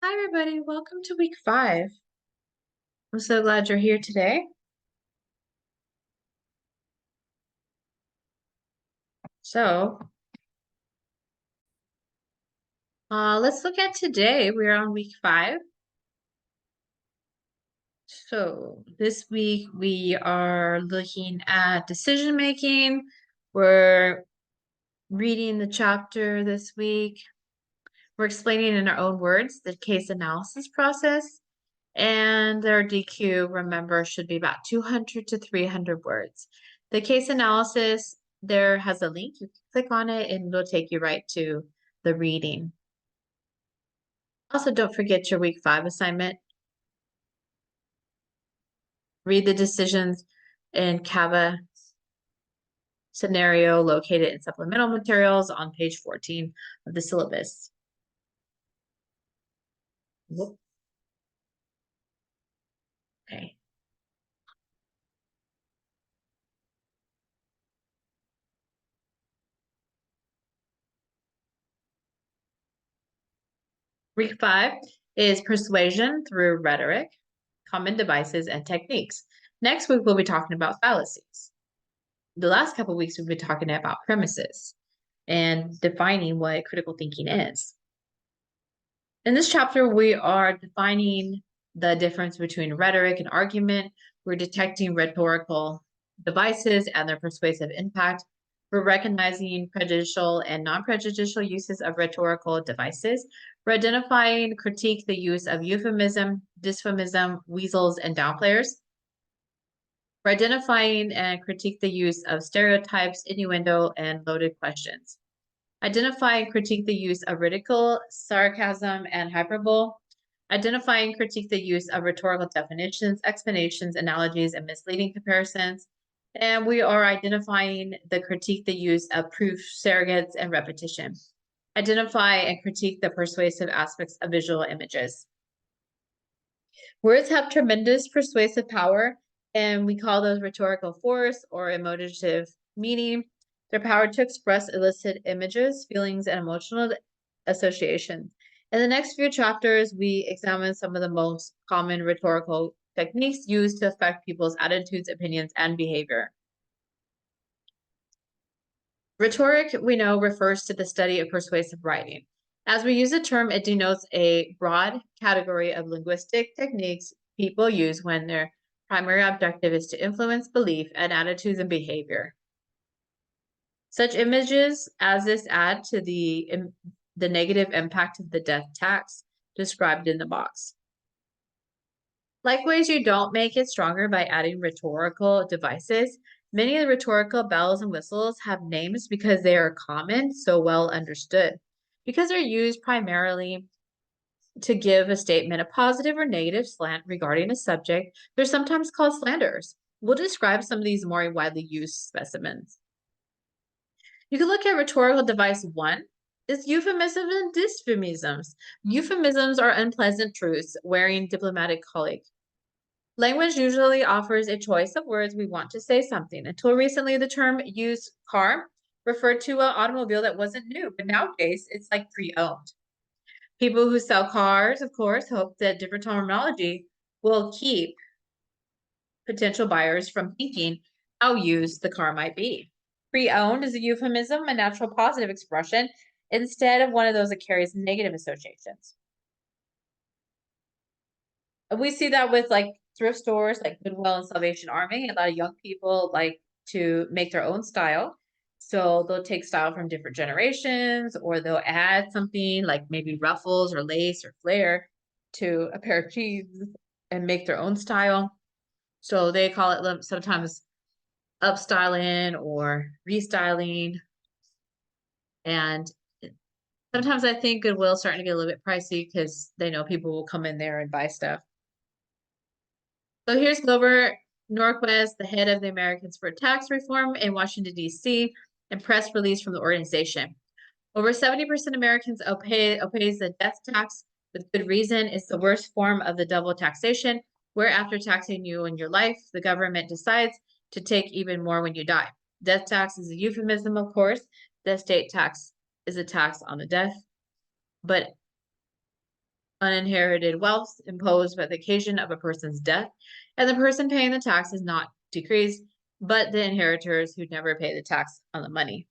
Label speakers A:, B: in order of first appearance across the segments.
A: Hi, everybody. Welcome to week 5. I'm so glad you're here today. So, let's look at today. We're on week 5. So, this week we are looking at decision making. We're reading the chapter this week. We're explaining in our own words the case analysis process. And our DQ, remember, should be about 200 to 300 words. The case analysis, there has a link. You can click on it and it'll take you right to the reading. Also, don't forget your week 5 assignment. Read the decisions in CAVA scenario located in supplemental materials on page 14 of the syllabus. Whoop. Okay. Week 5 is persuasion through rhetoric, common devices, and techniques. Next week, we'll be talking about fallacies. The last couple of weeks, we've been talking about premises and defining what critical thinking is. In this chapter, we are defining the difference between rhetoric and argument. We're detecting rhetorical devices and their persuasive impact. We're recognizing prejudicial and non-prejudicial uses of rhetorical devices. We're identifying, critique the use of euphemism, dysphemism, weasels, and downplayers. We're identifying and critique the use of stereotypes, innuendo, and loaded questions. Identify and critique the use of ridicule, sarcasm, and hyperbole. Identify and critique the use of rhetorical definitions, explanations, analogies, and misleading comparisons. And we are identifying the critique the use of proof, surrogates, and repetition. Identify and critique the persuasive aspects of visual images. Words have tremendous persuasive power, and we call those rhetorical force or emotive meaning. Their power to express illicit images, feelings, and emotional associations. In the next few chapters, we examine some of the most common rhetorical techniques used to affect people's attitudes, opinions, and behavior. Rhetoric, we know, refers to the study of persuasive writing. As we use the term, it denotes a broad category of linguistic techniques people use when their primary objective is to influence belief and attitudes and behavior. Such images as this add to the negative impact of the death tax described in the box. Likewise, you don't make it stronger by adding rhetorical devices. Many of the rhetorical bells and whistles have names because they are common, so well understood. Because they're used primarily to give a statement a positive or negative slant regarding a subject, they're sometimes called slanders. We'll describe some of these more widely used specimens. You can look at rhetorical device 1. Is euphemisms and dysphemisms. Euphemisms are unpleasant truths wearing diplomatic colleague. Language usually offers a choice of words we want to say something. Until recently, the term used car referred to an automobile that wasn't new, but nowadays it's like pre-owned. People who sell cars, of course, hope that different terminology will keep potential buyers from thinking how used the car might be. Pre-owned is a euphemism, a natural positive expression, instead of one of those that carries negative associations. We see that with like thrift stores like Goodwill and Salvation Army. A lot of young people like to make their own style. So they'll take style from different generations, or they'll add something like maybe ruffles or lace or flare to a pair of jeans and make their own style. So they call it sometimes upstyling or restyling. And sometimes I think Goodwill's starting to get a little bit pricey because they know people will come in there and buy stuff. So here's Grover Norquist, the head of the Americans for Tax Reform in Washington, D.C., and press release from the organization. Over 70% Americans oppose the death tax with good reason. It's the worst form of the double taxation, where after taxing you in your life, the government decides to take even more when you die. Death tax is a euphemism, of course. The estate tax is a tax on the death. But uninherited wealth imposed by the occasion of a person's death, and the person paying the tax is not decreased, but the inheritors who never pay the tax on the money.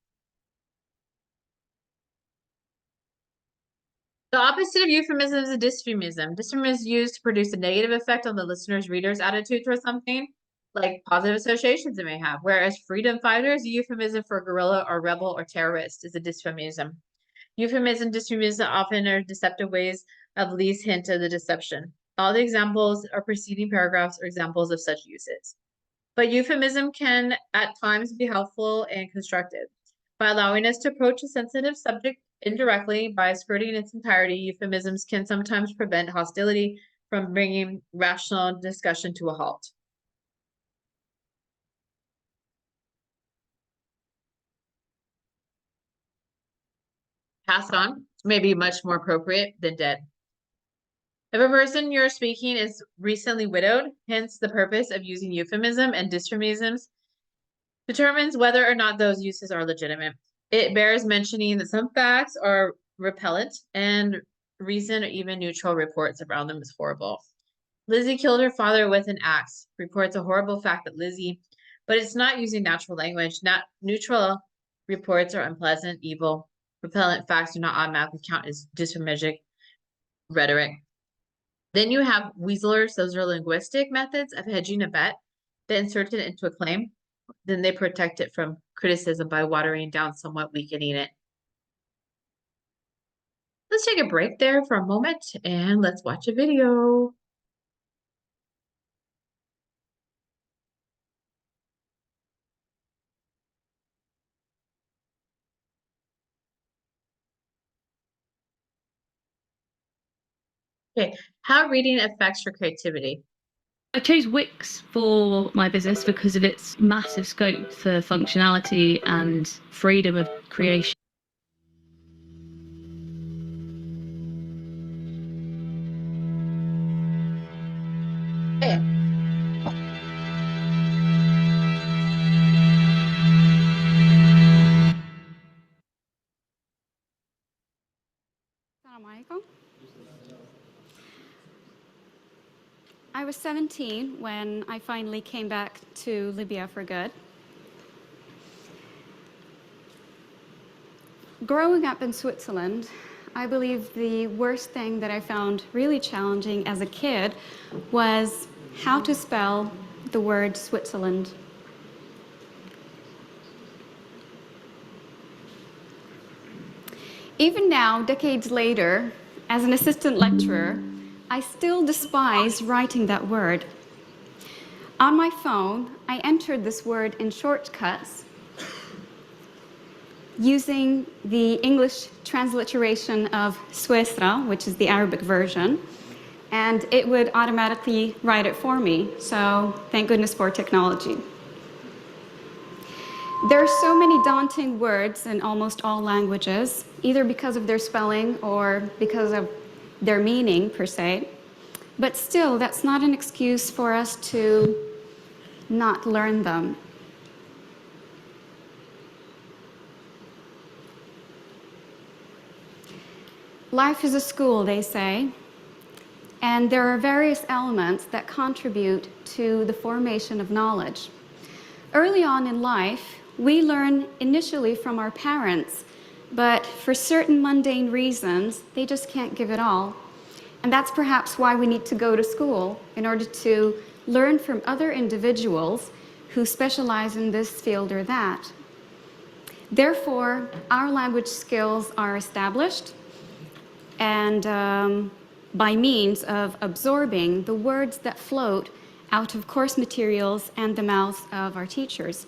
A: The opposite of euphemism is a dystrophism. Dystrophism is used to produce a negative effect on the listener's reader's attitude towards something, like positive associations it may have. Whereas freedom fighter is a euphemism for guerrilla or rebel or terrorist is a dystrophism. Dystrophism often are deceptive ways of least hint of the deception. All the examples or preceding paragraphs are examples of such uses. But euphemism can at times be helpful and constructive. By allowing us to approach a sensitive subject indirectly by skirting its entirety, euphemisms can sometimes prevent hostility from bringing rational discussion to a halt. Passed on may be much more appropriate than dead. If a person you're speaking is recently widowed, hence the purpose of using euphemism and dystrophisms, determines whether or not those uses are legitimate. It bears mentioning that some facts are repellent and reason or even neutral reports around them is horrible. Lizzie killed her father with an axe. Reports a horrible fact that Lizzie, but it's not using natural language. Not neutral reports are unpleasant, evil. Repellent facts do not automatically count as dysphemic rhetoric. Then you have Weaslers. Those are linguistic methods of hedging a bet that insert it into a claim. Then they protect it from criticism by watering down, somewhat weakening it. Let's take a break there for a moment and let's watch a video. Okay, how reading affects your creativity.
B: I chose Wix for my business because of its massive scope for functionality and freedom of creation.
A: Okay.
C: I was 17 when I finally came back to Libya for good. Growing up in Switzerland, I believe the worst thing that I found really challenging as a kid was how to spell the word Switzerland. Even now, decades later, as an assistant lecturer, I still despise writing that word. On my phone, I entered this word in shortcuts using the English transliteration of Suestra, which is the Arabic version, and it would automatically write it for me. So thank goodness for technology. There are so many daunting words in almost all languages, either because of their spelling or because of their meaning per se. But still, that's not an excuse for us to not learn them. Life is a school, they say, and there are various elements that contribute to the formation of knowledge. Early on in life, we learn initially from our parents, but for certain mundane reasons, they just can't give it all. And that's perhaps why we need to go to school, in order to learn from other individuals who specialize in this field or that. Therefore, our language skills are established, and by means of absorbing the words that float out of course materials and the mouths of our teachers.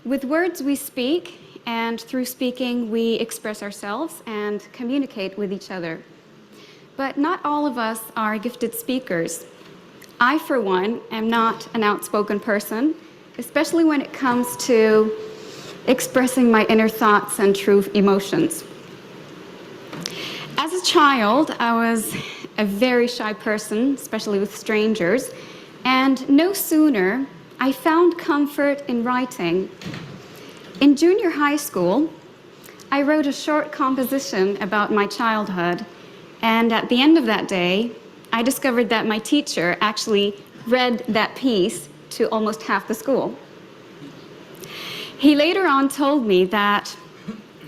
C: With words we speak, and through speaking we express ourselves and communicate with each other. But not all of us are gifted speakers. I, for one, am not an outspoken person, especially when it comes to expressing my inner thoughts and true emotions. As a child, I was a very shy person, especially with strangers, and no sooner I found comfort in writing. In junior high school, I wrote a short composition about my childhood, and at the end of that day, I discovered that my teacher actually read that piece to almost half the school. He later on told me that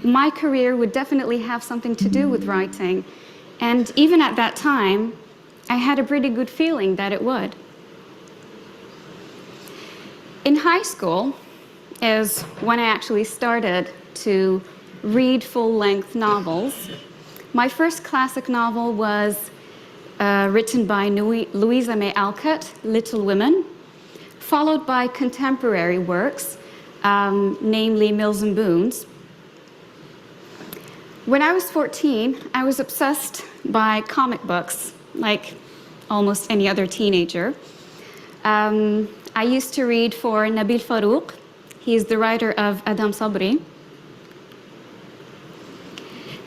C: my career would definitely have something to do with writing, and even at that time, I had a pretty good feeling that it would. In high school is when I actually started to read full-length novels. My first classic novel was written by Louisa May Alcott, Little Women, followed by contemporary works, namely Mills and Boon's. When I was 14, I was obsessed by comic books, like almost any other teenager. I used to read for Nabil Farouk. He is the writer of Adam Sabri,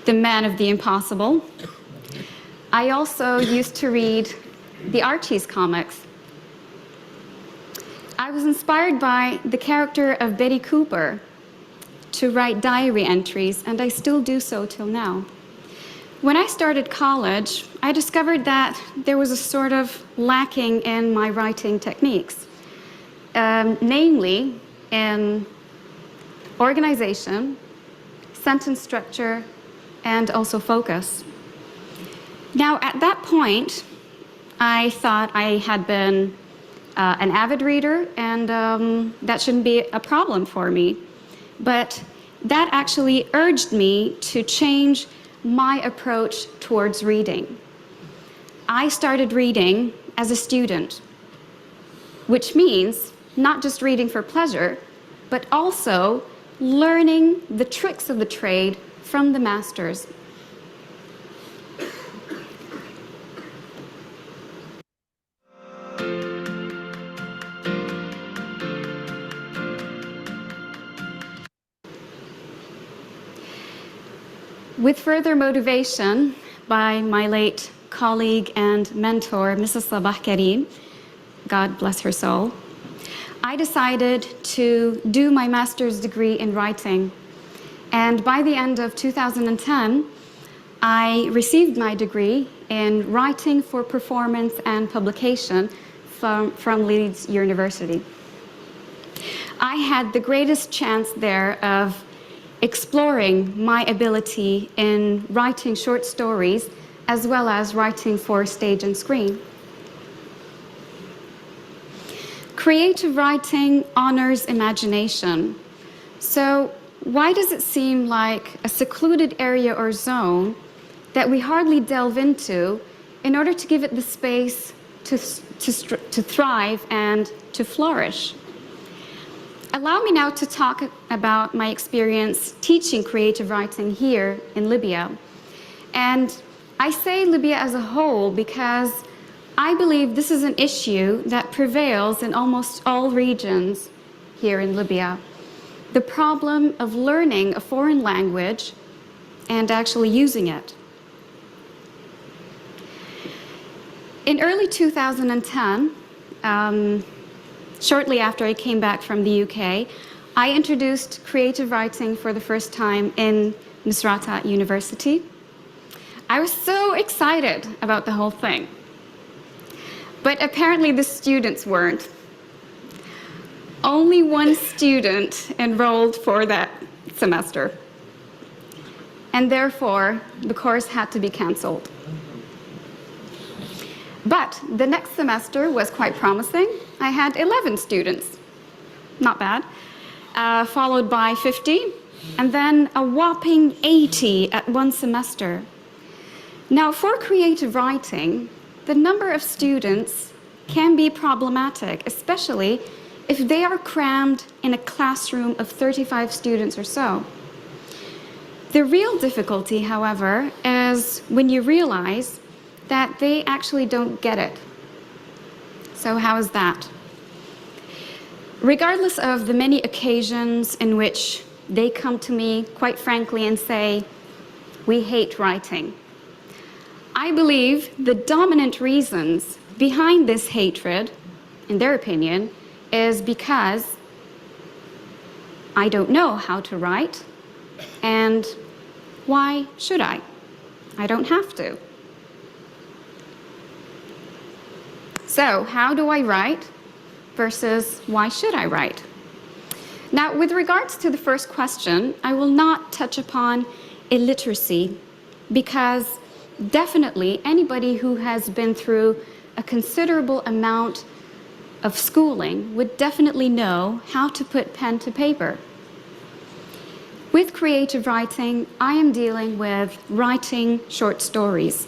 C: the man of the impossible. I also used to read the Archie's comics. I was inspired by the character of Betty Cooper to write diary entries, and I still do so till now. When I started college, I discovered that there was a sort of lacking in my writing techniques, namely in organization, sentence structure, and also focus. Now, at that point, I thought I had been an avid reader, and that shouldn't be a problem for me. But that actually urged me to change my approach towards reading. I started reading as a student, which means not just reading for pleasure, but also learning the tricks of the trade from the masters. With further motivation by my late colleague and mentor, Mrs. Sabah Karim, God bless her soul, I decided to do my master's degree in writing. And by the end of 2010, I received my degree in writing for performance and publication from Leeds University. I had the greatest chance there of exploring my ability in writing short stories as well as writing for stage and screen. Creative writing honors imagination. So why does it seem like a secluded area or zone that we hardly delve into in order to give it the space to thrive and to flourish? Allow me now to talk about my experience teaching creative writing here in Libya. And I say Libya as a whole because I believe this is an issue that prevails in almost all regions here in Libya. The problem of learning a foreign language and actually using it. In early 2010, shortly after I came back from the UK, I introduced creative writing for the first time in Misrata University. I was so excited about the whole thing. But apparently the students weren't. Only one student enrolled for that semester. And therefore, the course had to be canceled. But the next semester was quite promising. I had 11 students, not bad, followed by 50, and then a whopping 80 at one semester. Now, for creative writing, the number of students can be problematic, especially if they are crammed in a classroom of 35 students or so. The real difficulty, however, is when you realize that they actually don't get it. So how is that? Regardless of the many occasions in which they come to me, quite frankly, and say, "We hate writing," I believe the dominant reasons behind this hatred, in their opinion, is because I don't know how to write, And why should I? I don't have to. So, how do I write versus why should I write? Now, with regards to the first question, I will not touch upon illiteracy because definitely anybody who has been through a considerable amount of schooling would definitely know how to put pen to paper. With creative writing, I am dealing with writing short stories.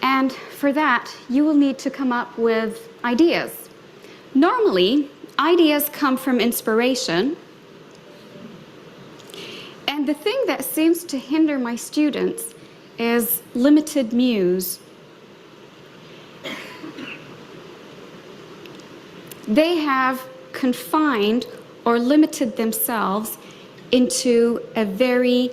C: And for that, you will need to come up with ideas. Normally, ideas come from inspiration. And the thing that seems to hinder my students is limited muse. They have confined or limited themselves into a very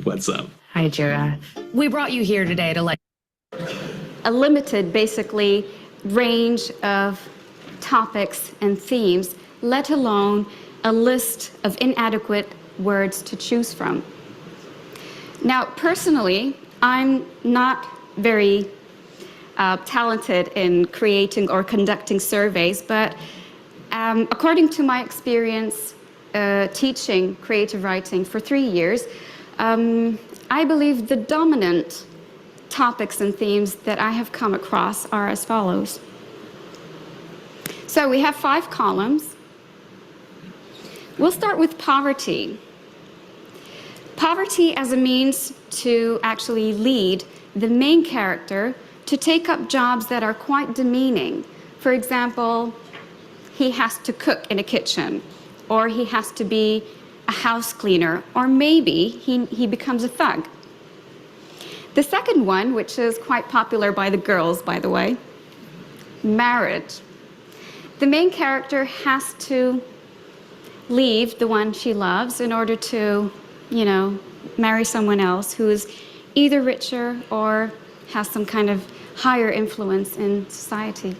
D: What's up?
E: Hi, Jira. We brought you here today to
C: a limited, basically, range of topics and themes, let alone a list of inadequate words to choose from. Now, personally, I'm not very talented in creating or conducting surveys, but according to my experience teaching creative writing for 3 years, I believe the dominant topics and themes that I have come across are as follows. So we have 5 columns. We'll start with poverty. Poverty as a means to actually lead the main character to take up jobs that are quite demeaning. For example, he has to cook in a kitchen, or he has to be a house cleaner, or maybe he becomes a thug. The second one, which is quite popular by the girls, by the way, marriage. The main character has to leave the one she loves in order to, marry someone else who is either richer or has some kind of higher influence in society.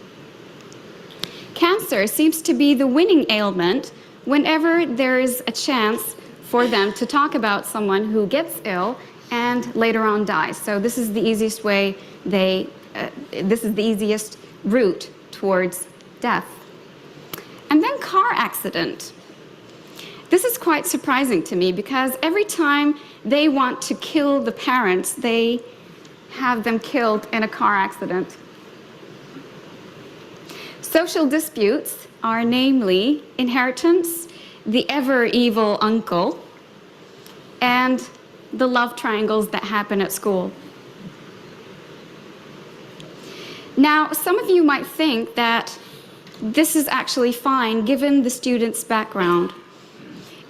C: Cancer seems to be the winning ailment whenever there is a chance for them to talk about someone who gets ill and later on dies. So this is the easiest way this is the easiest route towards death. And then car accident. This is quite surprising to me because every time they want to kill the parents, they have them killed in a car accident. Social disputes are namely inheritance, the ever-evil uncle, and the love triangles that happen at school. Now, some of you might think that this is actually fine given the student's background.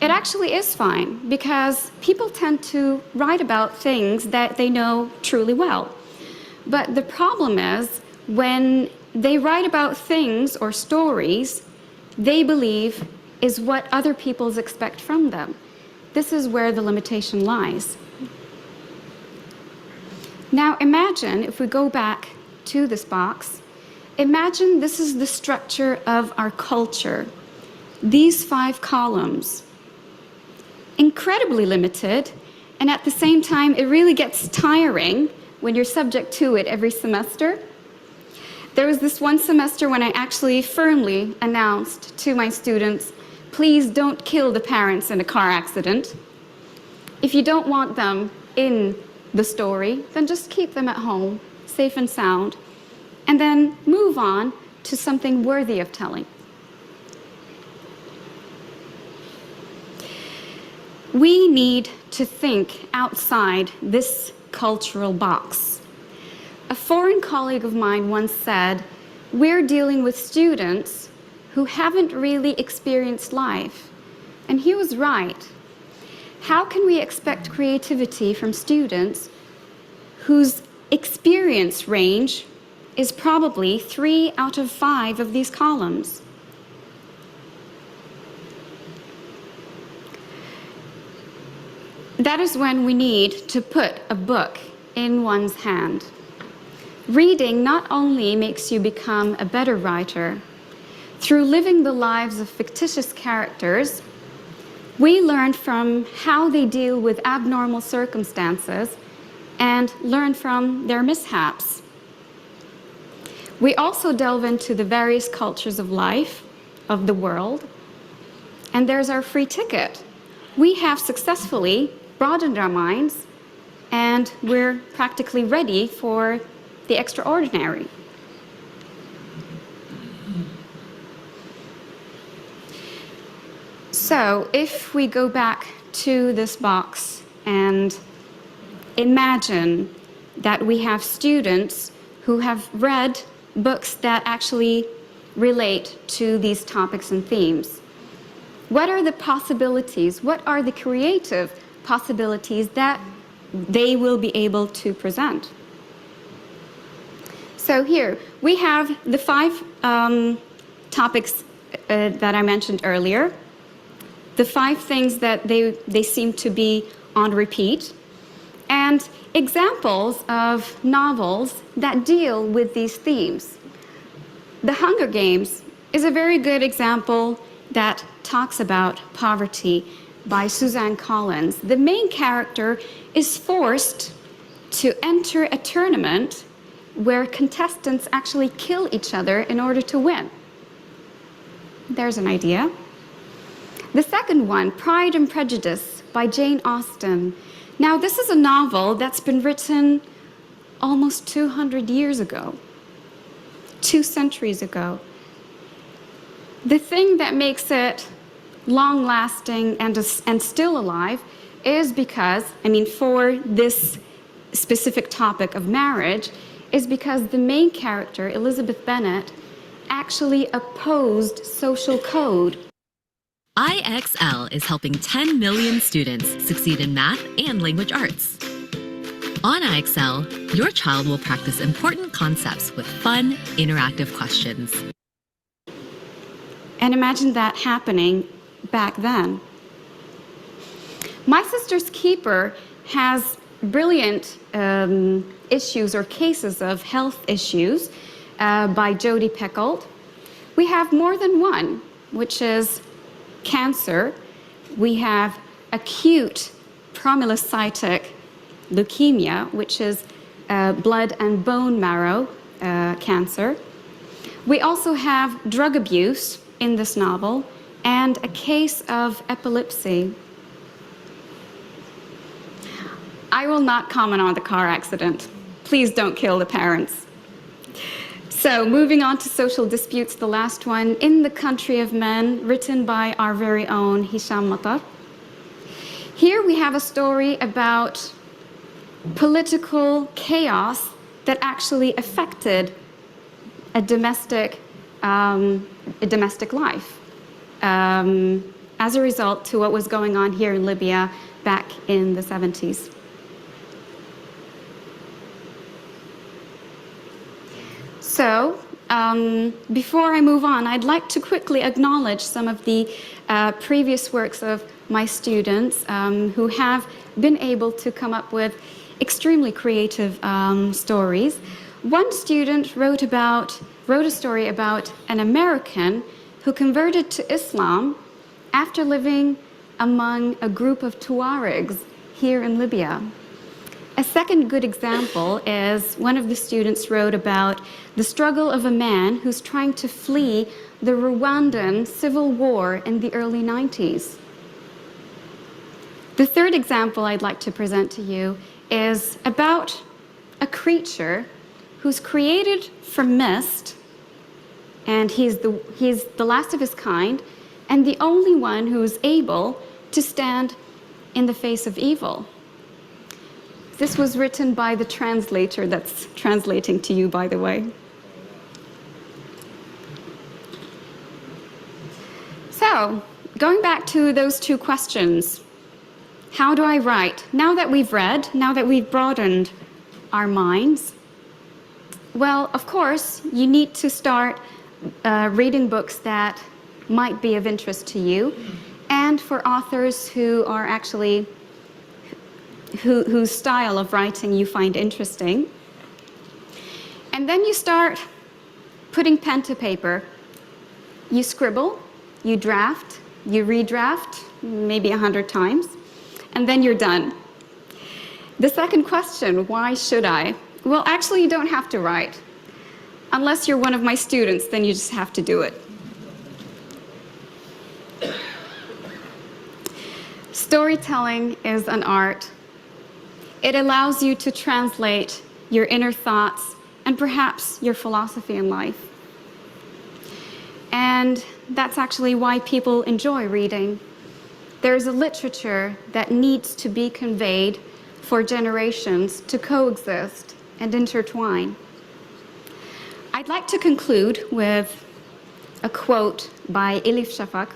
C: It actually is fine because people tend to write about things that they know truly well. But the problem is when they write about things or stories they believe is what other people expect from them. This is where the limitation lies. Now imagine, if we go back to this box, imagine this is the structure of our culture. These 5 columns. Incredibly limited, and at the same time, it really gets tiring when you're subject to it every semester. There was this one semester when I actually firmly announced to my students, please don't kill the parents in a car accident. If you don't want them in the story, then just keep them at home, safe and sound, and then move on to something worthy of telling. We need to think outside this cultural box. A foreign colleague of mine once said, we're dealing with students who haven't really experienced life. And he was right. How can we expect creativity from students whose experience range is probably 3 out of 5 of these columns? That is when we need to put a book in one's hand. Reading not only makes you become a better writer, Through living the lives of fictitious characters, we learn from how they deal with abnormal circumstances and learn from their mishaps. We also delve into the various cultures of life, of the world, and there's our free ticket. We have successfully broadened our minds, and we're practically ready for the extraordinary. So if we go back to this box and imagine that we have students who have read books that actually relate to these topics and themes. What are the possibilities? What are the creative possibilities that they will be able to present? So here we have the 5 topics that I mentioned earlier, the 5 things that they seem to be on repeat, and examples of novels that deal with these themes. The Hunger Games is a very good example that talks about poverty by Suzanne Collins. The main character is forced to enter a tournament where contestants actually kill each other in order to win. There's an idea. The second one, Pride and Prejudice by Jane Austen. Now, this is a novel that's been written almost 200 years ago, 2 centuries ago. The thing that makes it long-lasting and still alive is because, for this specific topic of marriage, is because the main character, Elizabeth Bennet, actually opposed social code.
D: IXL is helping 10 million students succeed in math and language arts. On IXL, your child will practice important concepts with fun, interactive questions.
C: And imagine that happening back then. My Sister's Keeper has brilliant issues or cases of health issues by Jodi Picoult. We have more than one, which is cancer. We have acute promyelocytic leukemia, which is blood and bone marrow cancer. We also have drug abuse in this novel and a case of epilepsy. I will not comment on the car accident. Please don't kill the parents. So moving on to Social Disputes, the last one, In the Country of Men, written by our very own Hisham Matar. Here we have a story about political chaos that actually affected a domestic life as a result to what was going on here in Libya back in the 70s. So, before I move on, I'd like to quickly acknowledge some of the previous works of my students who have been able to come up with extremely creative stories. One student wrote a story about an American who converted to Islam after living among a group of Tuaregs here in Libya. A second good example is one of the students wrote about the struggle of a man who's trying to flee the Rwandan civil war in the early 90s. The third example I'd like to present to you is about a creature who's created from mist, and he's the last of his kind and the only one who is able to stand in the face of evil. This was written by the translator that's translating to you, by the way. So, going back to those 2 questions, how do I write? Now that we've read, now that we've broadened our minds, well, of course, you need to start reading books that might be of interest to you, and for authors who are actually whose style of writing you find interesting. And then you start putting pen to paper You scribble, you draft, you redraft, maybe 100 times, and then you're done. The second question, why should I? Well, actually, you don't have to write. Unless you're one of my students, then you just have to do it. Storytelling is an art. It allows you to translate your inner thoughts and perhaps your philosophy in life. And that's actually why people enjoy reading. There's a literature that needs to be conveyed for generations to coexist and intertwine. I'd like to conclude with a quote by Elif Shafak,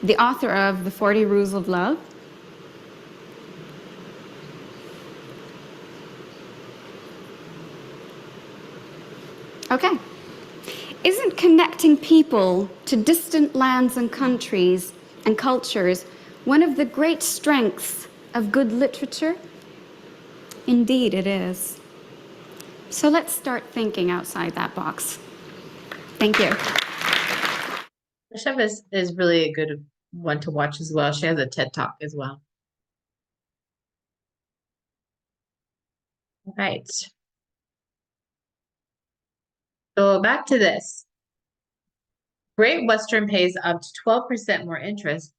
C: the author of The 40 Rules of Love. Okay. Isn't connecting people to distant lands and countries and cultures one of the great strengths of good literature? Indeed, it is. So let's start thinking outside that box. Thank you.
A: Chef is really a good one to watch as well. She has a TED Talk as well. All right. So back to this. Great Western pays up to 12% more interest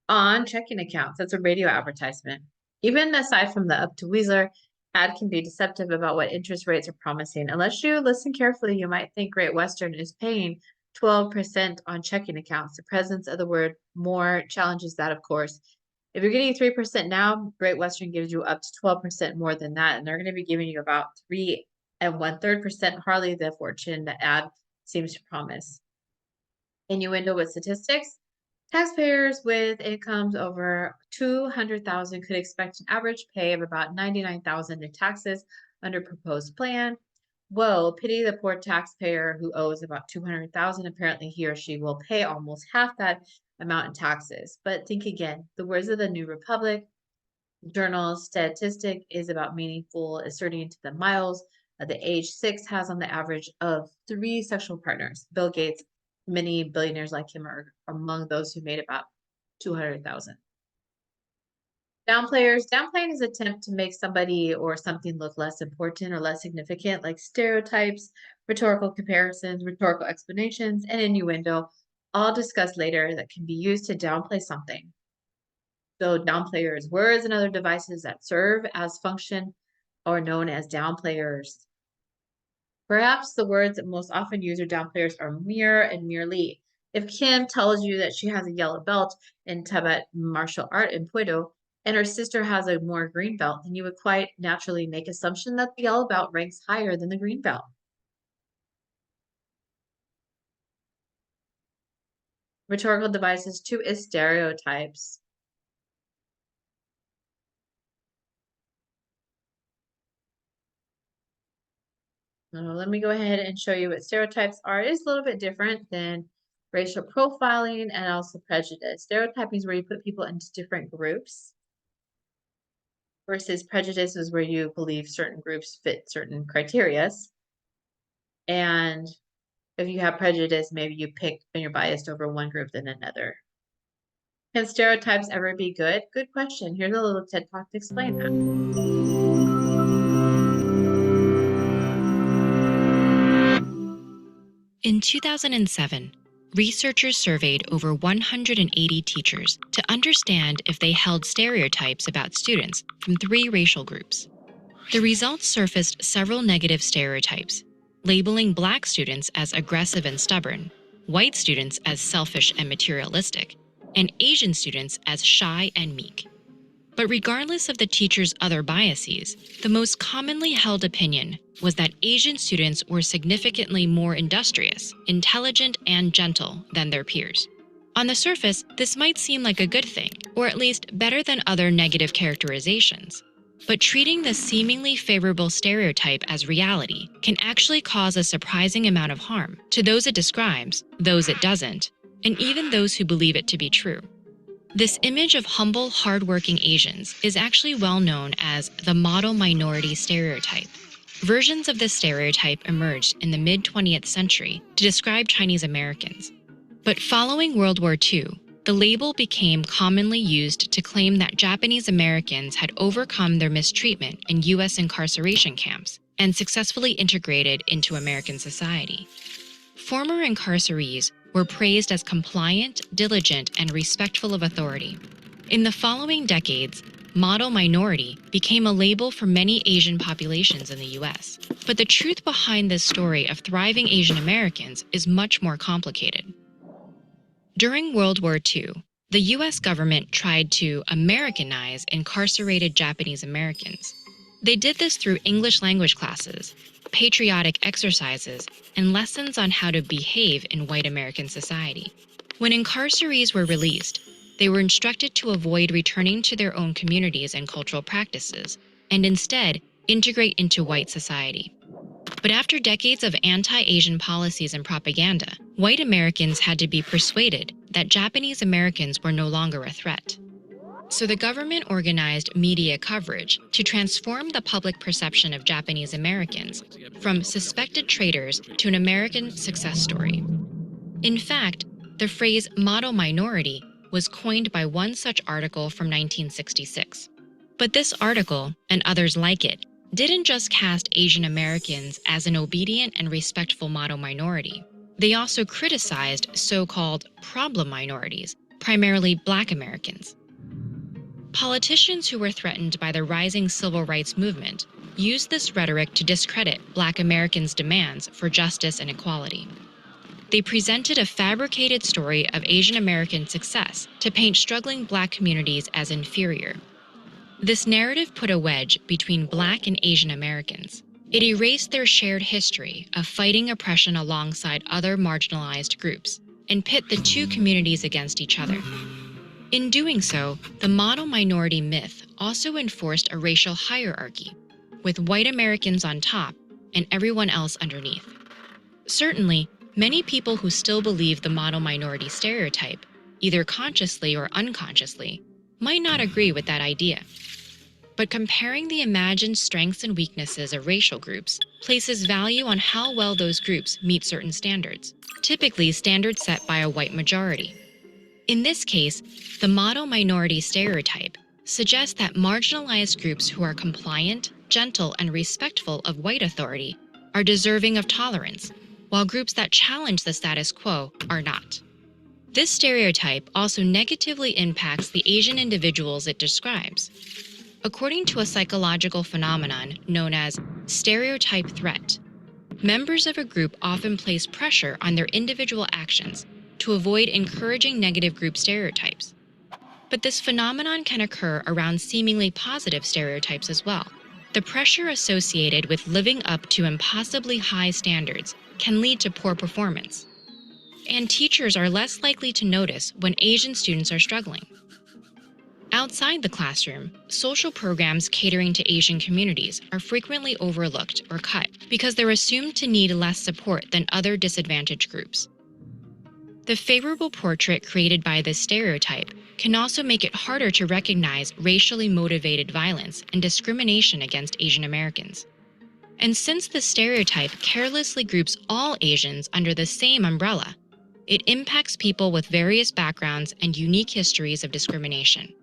A: on checking accounts. That's a radio advertisement. Even aside from the Up to Weasler, ad can be deceptive about what interest rates are promising. Unless you listen carefully, you might think Great Western is paying 12% on checking accounts. The presence of the word more challenges that, of course. If you're getting 3% now, Great Western gives you up to 12% more than that, and they're going to be giving you about 3 1/3%, hardly the fortune the ad seems to promise. Innuendo with statistics. Taxpayers with incomes over $200,000 could expect an average pay of about $99,000 in taxes under proposed plan. Whoa, pity the poor taxpayer who owes about $200,000. Apparently he or she will pay almost half that amount in taxes. But think again, the words of the New Republic Journal statistic is about meaningful asserting into the miles. The age 6 has on the average of 3 sexual partners. Bill Gates, many billionaires like him are among those who made about 200,000. Downplayers. Downplaying is an attempt to make somebody or something look less important or less significant, like stereotypes, rhetorical comparisons, rhetorical explanations, and innuendo, all discussed later, that can be used to downplay something. So downplayers, words and other devices that serve as function are known as downplayers. Perhaps the words that most often used are downplayers are mere and merely. If Kim tells you that she has a yellow belt in Tibet martial art in Puido, and her sister has a more green belt, then you would quite naturally make assumption that the yellow belt ranks higher than the green belt. Rhetorical devices 2 is stereotypes. Let me go ahead and show you what stereotypes are. It is a little bit different than racial profiling and also prejudice. Stereotyping is where you put people into different groups, versus prejudice is where you believe certain groups fit certain criteria. And if you have prejudice, maybe you pick and you're biased over one group than another. Can stereotypes ever be good? Good question. Here's a little TED Talk to explain that.
F: In 2007, researchers surveyed over 180 teachers to understand if they held stereotypes about students from 3 racial groups. The results surfaced several negative stereotypes, labeling Black students as aggressive and stubborn, white students as selfish and materialistic, and Asian students as shy and meek. But regardless of the teachers' other biases, the most commonly held opinion was that Asian students were significantly more industrious, intelligent, and gentle than their peers. On the surface, this might seem like a good thing, or at least better than other negative characterizations. But treating this seemingly favorable stereotype as reality can actually cause a surprising amount of harm to those it describes, those it doesn't, and even those who believe it to be true. This image of humble, hardworking Asians is actually well known as the model minority stereotype. Versions of this stereotype emerged in the mid-20th century to describe Chinese Americans. But following World War II, the label became commonly used to claim that Japanese Americans had overcome their mistreatment in U.S. incarceration camps and successfully integrated into American society. Former incarcerees were praised as compliant, diligent, and respectful of authority. In the following decades, model minority became a label for many Asian populations in the U.S. But the truth behind this story of thriving Asian Americans is much more complicated. During World War II, the U.S. government tried to Americanize incarcerated Japanese Americans. They did this through English language classes, patriotic exercises, and lessons on how to behave in white American society. When incarcerees were released, they were instructed to avoid returning to their own communities and cultural practices, and instead integrate into white society. But after decades of anti-Asian policies and propaganda, white Americans had to be persuaded that Japanese Americans were no longer a threat. So the government organized media coverage to transform the public perception of Japanese Americans from suspected traitors to an American success story. In fact, the phrase model minority was coined by one such article from 1966. But this article, and others like it, didn't just cast Asian Americans as an obedient and respectful model minority. They also criticized so-called problem minorities, primarily Black Americans. Politicians who were threatened by the rising civil rights movement used this rhetoric to discredit Black Americans' demands for justice and equality. They presented a fabricated story of Asian American success to paint struggling Black communities as inferior. This narrative put a wedge between Black and Asian Americans. It erased their shared history of fighting oppression alongside other marginalized groups and pit the two communities against each other. In doing so, the model minority myth also enforced a racial hierarchy, with white Americans on top and everyone else underneath. Certainly, many people who still believe the model minority stereotype, either consciously or unconsciously, might not agree with that idea. But comparing the imagined strengths and weaknesses of racial groups places value on how well those groups meet certain standards, typically standards set by a white majority. In this case, the model minority stereotype suggests that marginalized groups who are compliant, gentle, and respectful of white authority are deserving of tolerance, while groups that challenge the status quo are not. This stereotype also negatively impacts the Asian individuals it describes. According to a psychological phenomenon known as stereotype threat, members of a group often place pressure on their individual actions to avoid encouraging negative group stereotypes. But this phenomenon can occur around seemingly positive stereotypes as well. The pressure associated with living up to impossibly high standards can lead to poor performance. And teachers are less likely to notice when Asian students are struggling. Outside the classroom, social programs catering to Asian communities are frequently overlooked or cut because they're assumed to need less support than other disadvantaged groups. The favorable portrait created by this stereotype can also make it harder to recognize racially motivated violence and discrimination against Asian Americans. And since the stereotype carelessly groups all Asians under the same umbrella, it impacts people with various backgrounds and unique histories of discrimination.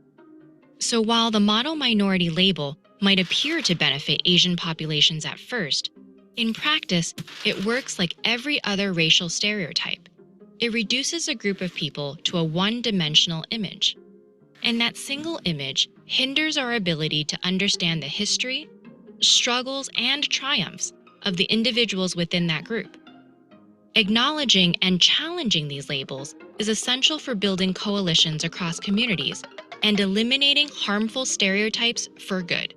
F: So while the model minority label might appear to benefit Asian populations at first, in practice, it works like every other racial stereotype. It reduces a group of people to a one-dimensional image. And that single image hinders our ability to understand the history, struggles, and triumphs of the individuals within that group. Acknowledging and challenging these labels is essential for building coalitions across communities and eliminating harmful stereotypes for good.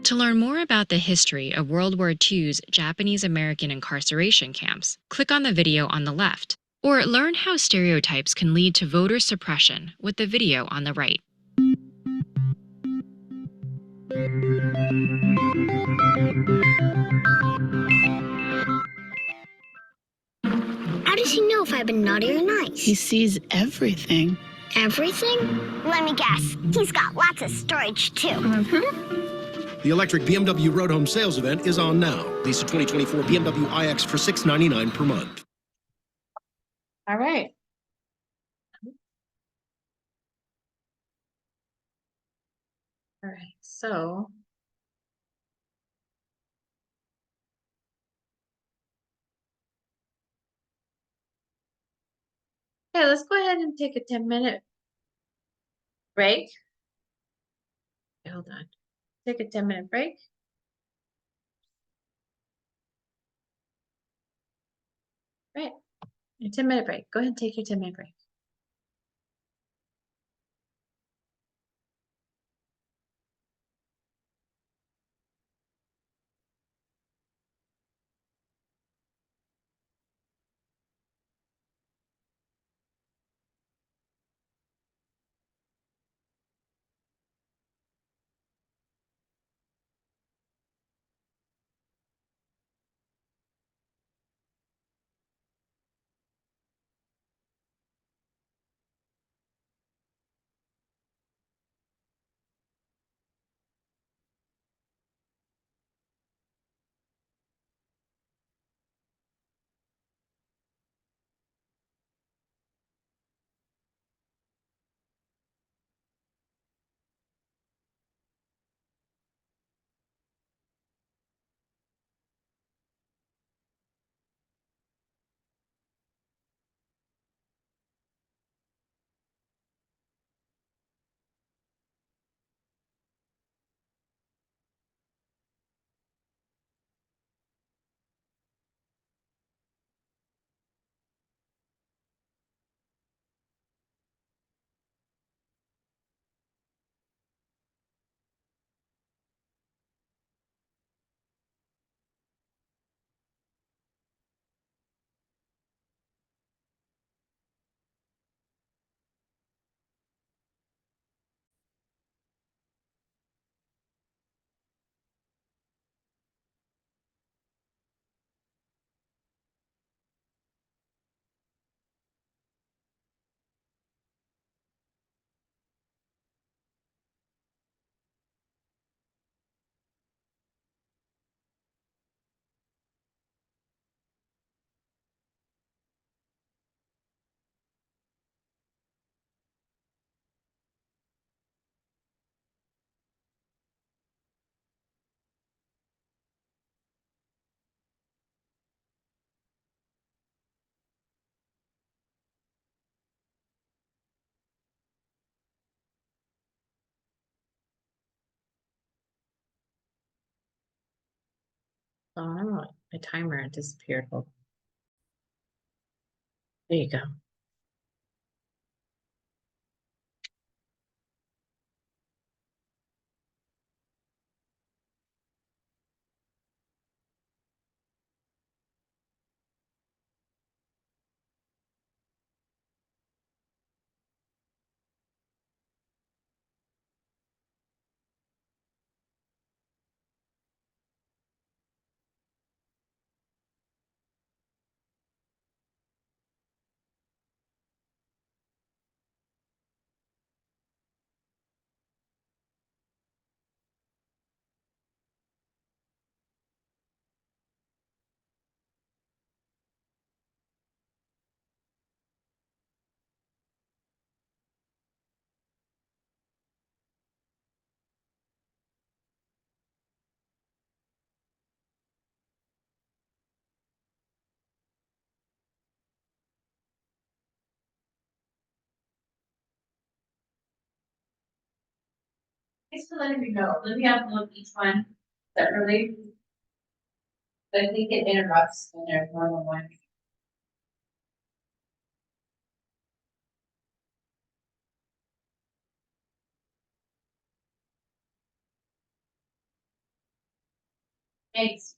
F: To learn more about the history of World War II's Japanese American incarceration camps, click on the video on the left, or learn how stereotypes can lead to voter suppression with the video on the right.
G: How does he know if I've been naughty or nice?
H: He sees everything.
G: Everything? Let me guess. He's got lots of storage, too.
I: The electric BMW Road Home sales event is on now. Lease a 2024 BMW iX for $699 per month.
A: All right. All right, so yeah, let's go ahead and take a 10-minute break. Hold on. Take a 10-minute break. Right. A 10-minute break. Go ahead and take your 10-minute break. Oh, my timer disappeared. Hold on. There you go. Thanks for letting me know. Let me upload each one separately. I think it interrupts when there's more than one. Thanks.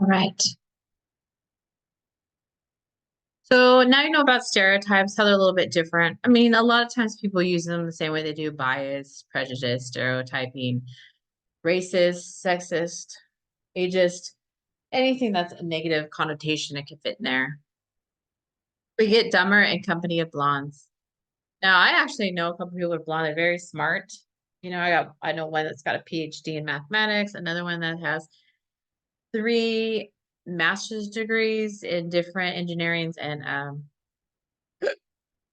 A: All right. So now you know about stereotypes, how they're a little bit different. I mean, a lot of times people use them the same way they do bias, prejudice, stereotyping, racist, sexist, ageist, anything that's a negative connotation it can fit in there. We get dumber and company of blondes. Now, I actually know a couple people who are blonde. They're very smart. You know, I know one that's got a PhD in mathematics, another one that has 3 master's degrees in different engineerings and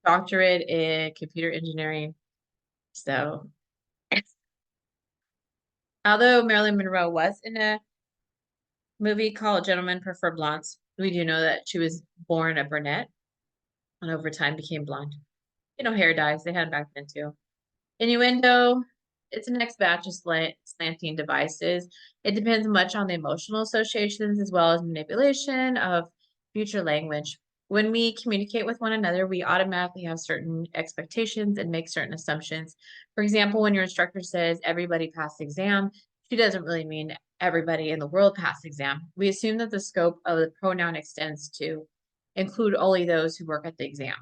A: doctorate in computer engineering. So, although Marilyn Monroe was in a movie called Gentlemen Prefer Blondes, we do know that she was born a brunette and over time became blonde. You know, hair dyes, they had back then too. Innuendo, it's a next batch of slanting devices. It depends much on the emotional associations as well as manipulation of future language. When we communicate with one another, we automatically have certain expectations and make certain assumptions. For example, when your instructor says everybody passed the exam, she doesn't really mean everybody in the world passed the exam. We assume that the scope of the pronoun extends to include only those who work at the exam.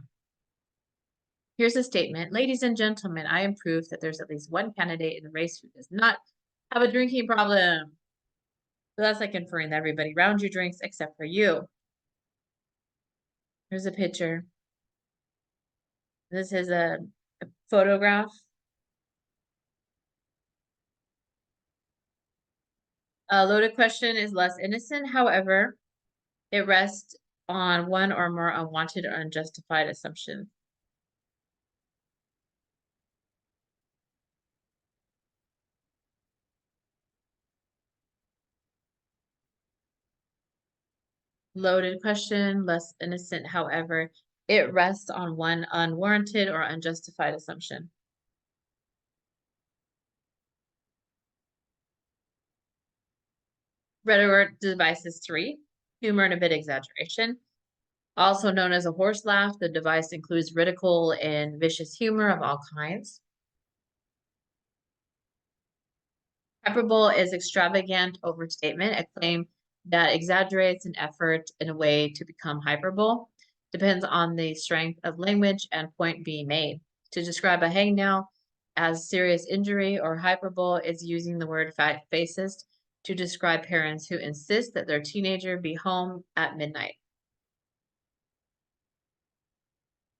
A: Here's a statement. Ladies and gentlemen, I am proof that there's at least one candidate in the race who does not have a drinking problem. So that's like inferring that everybody around you drinks except for you. Here's a picture. This is a photograph. A loaded question is less innocent. However, it rests on one or more unwanted or unjustified assumptions. Loaded question, less innocent. However, it rests on one unwarranted or unjustified assumption. Rhetoric devices 3, humor and a bit exaggeration. Also known as a horse laugh, the device includes ridicule and vicious humor of all kinds. Hyperbole is extravagant overstatement, a claim that exaggerates an effort in a way to become hyperbole. Depends on the strength of language and point being made. To describe a hangnail as serious injury or hyperbole is using the word fascist to describe parents who insist that their teenager be home at midnight.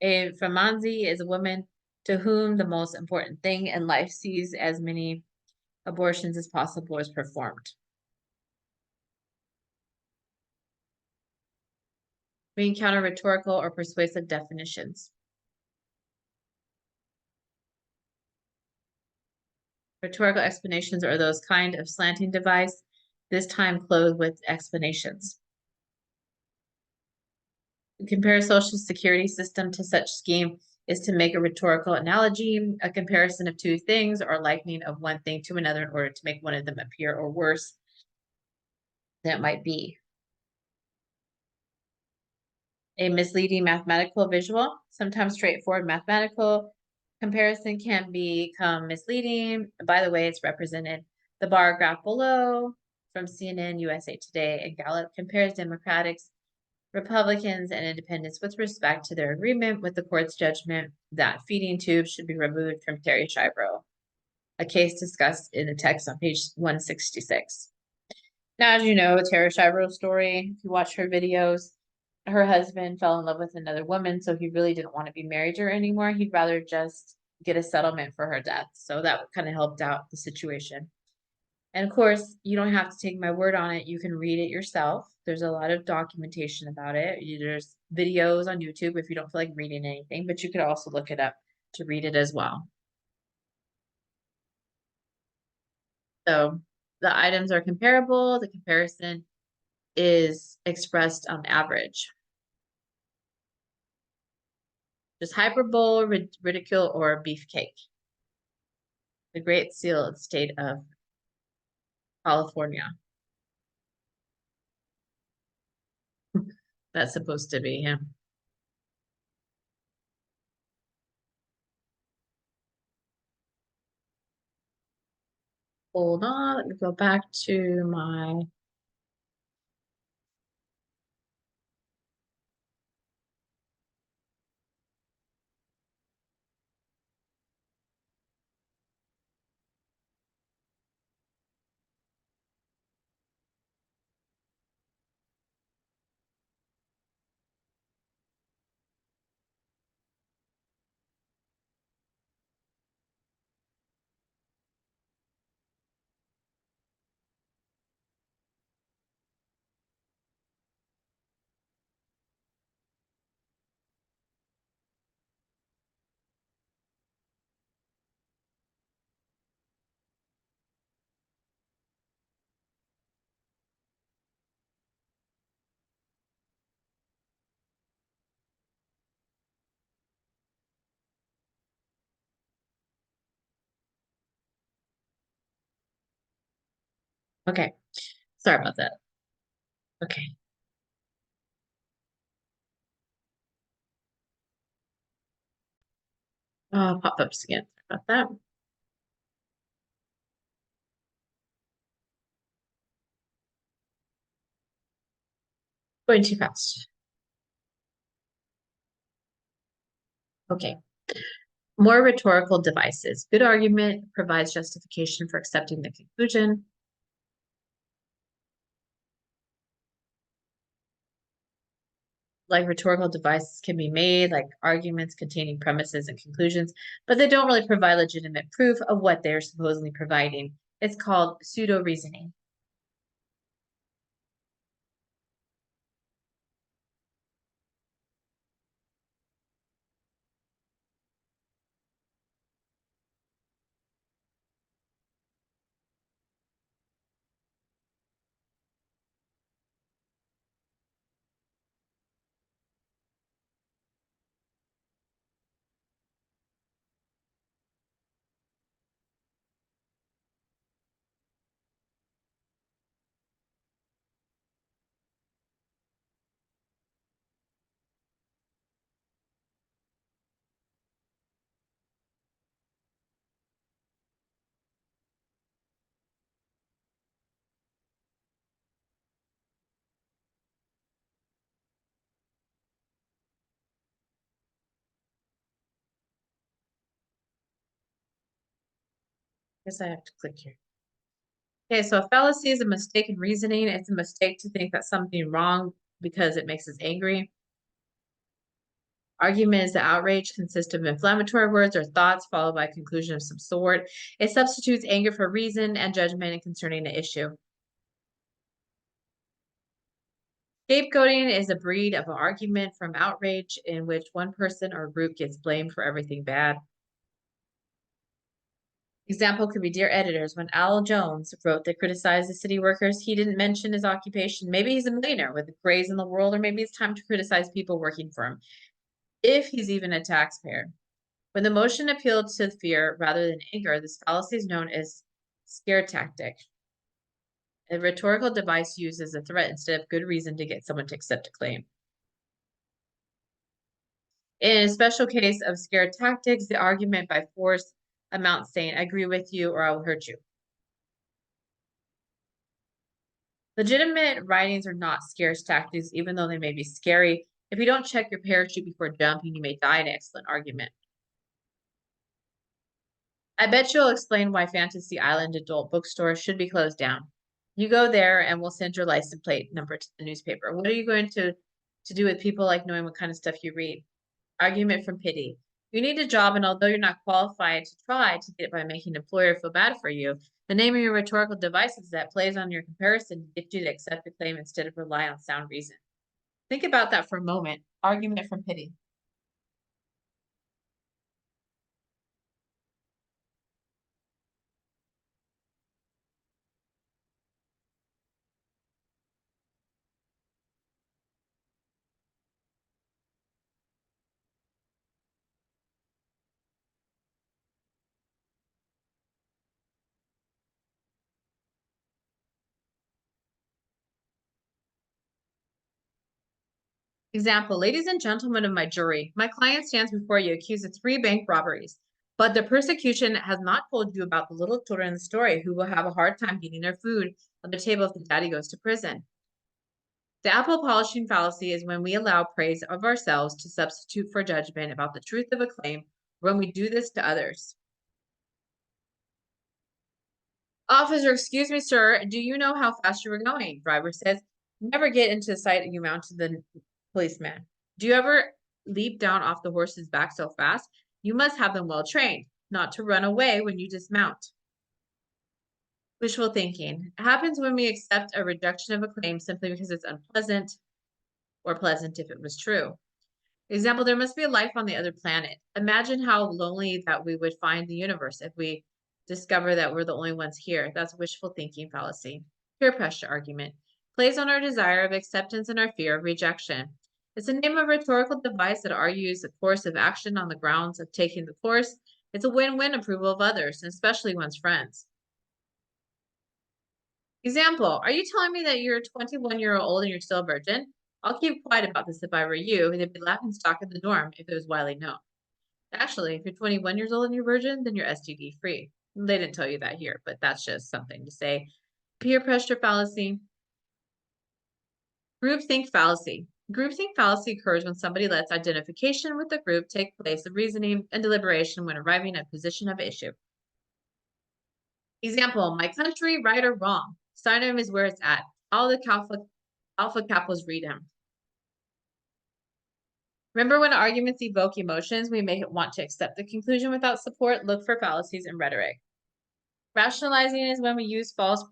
A: A feminazi is a woman to whom the most important thing in life sees as many abortions as possible is performed. We encounter rhetorical or persuasive definitions. Rhetorical explanations are those kind of slanting device, this time clothed with explanations. To compare a social security system to such scheme is to make a rhetorical analogy, a comparison of two things or likening of one thing to another in order to make one of them appear or worse than it might be. A misleading mathematical visual, sometimes straightforward mathematical comparison can become misleading. By the way, it's represented. The bar graph below from CNN, USA Today, and Gallup compares Democrats, Republicans, and independents with respect to their agreement with the court's judgment that feeding tubes should be removed from Terry Shivero, a case discussed in the text on page 166. Now, as you know, Terry Shivero's story, if you watch her videos, her husband fell in love with another woman, so he really didn't want to be married to her anymore. He'd rather just get a settlement for her death. So that kind of helped out the situation. And of course, you don't have to take my word on it. You can read it yourself. There's a lot of documentation about it. There's videos on YouTube if you don't feel like reading anything, but you could also look it up to read it as well. So the items are comparable. The comparison is expressed on average. Just hyperbole, ridicule, or beefcake. The Great Seal of the State of California. That's supposed to be him. Hold on, let me go back to my Okay, sorry about that. Okay. Pop-ups again. Sorry about that. Going too fast. Okay. More rhetorical devices. Good argument provides justification for accepting the conclusion. Like rhetorical devices can be made, like arguments containing premises and conclusions, but they don't really provide legitimate proof of what they're supposedly providing. It's called pseudo reasoning. Guess I have to click here. Okay, so a fallacy is a mistake in reasoning. It's a mistake to think that something wrong because it makes us angry. Argument is the outrage consists of inflammatory words or thoughts followed by a conclusion of some sort. It substitutes anger for reason and judgment in concerning the issue. Scapegoating is a breed of an argument from outrage in which one person or group gets blamed for everything bad. Example could be, dear editors, when Al Jones wrote that criticized the city workers, he didn't mention his occupation. Maybe he's a millionaire with a graze in the world, or maybe it's time to criticize people working for him, if he's even a taxpayer. When the motion appealed to fear rather than anger, this fallacy is known as scare tactic. A rhetorical device used as a threat instead of good reason to get someone to accept a claim. In a special case of scare tactics, the argument by force amounts saying, I agree with you or I will hurt you. Legitimate writings are not scare tactics, even though they may be scary. If you don't check your parachute before jumping, you may die. An excellent argument. I bet you'll explain why Fantasy Island adult bookstore should be closed down. You go there and we'll send your license plate number to the newspaper. What are you going to do with people like knowing what kind of stuff you read? Argument from pity. You need a job, and although you're not qualified to try to get it by making an employer feel bad for you, the name of your rhetorical device is that plays on your comparison to get you to accept the claim instead of rely on sound reason. Think about that for a moment. Argument from pity. Example, ladies and gentlemen of my jury, my client stands before you accused of 3 bank robberies, but the persecution has not told you about the little children in the story who will have a hard time getting their food on the table if the daddy goes to prison. The apple polishing fallacy is when we allow praise of ourselves to substitute for judgment about the truth of a claim when we do this to others. Officer, excuse me, sir, do you know how fast you were going? Driver says, never get into the sight you mounted the policeman. Do you ever leap down off the horse's back so fast? You must have them well trained, not to run away when you dismount. Wishful thinking happens when we accept a rejection of a claim simply because it's unpleasant or pleasant if it was true. Example, there must be a life on the other planet. Imagine how lonely that we would find the universe if we discover that we're the only ones here. That's wishful thinking fallacy. Peer pressure argument plays on our desire of acceptance and our fear of rejection. It's a name of a rhetorical device that argues a course of action on the grounds of taking the course. It's a win-win approval of others, and especially one's friends. Example, are you telling me that you're a 21-year-old and you're still a virgin? I'll keep quiet about this if I were you. They'd be laughing stock in the dorm if it was widely known. Actually, if you're 21 years old and you're virgin, then you're STD free. They didn't tell you that here, but that's just something to say. Peer pressure fallacy. Groupthink fallacy. Groupthink fallacy occurs when somebody lets identification with the group take place of reasoning and deliberation when arriving at a position of issue. Example, my country, right or wrong. Sign of is where it's at. All the alpha capitals read them. Remember, when arguments evoke emotions, we may want to accept the conclusion without support. Look for fallacies in rhetoric. Rationalizing is when we use false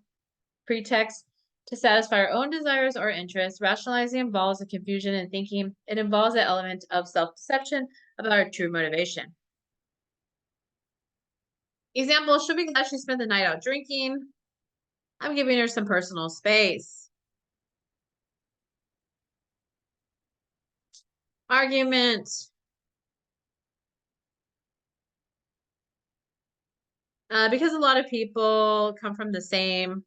A: pretexts to satisfy our own desires or interests. Rationalizing involves a confusion in thinking. It involves an element of self-deception about our true motivation. Example, she'll be glad she spent the night out drinking. I'm giving her some personal space. Argument. Because a lot of people come from the same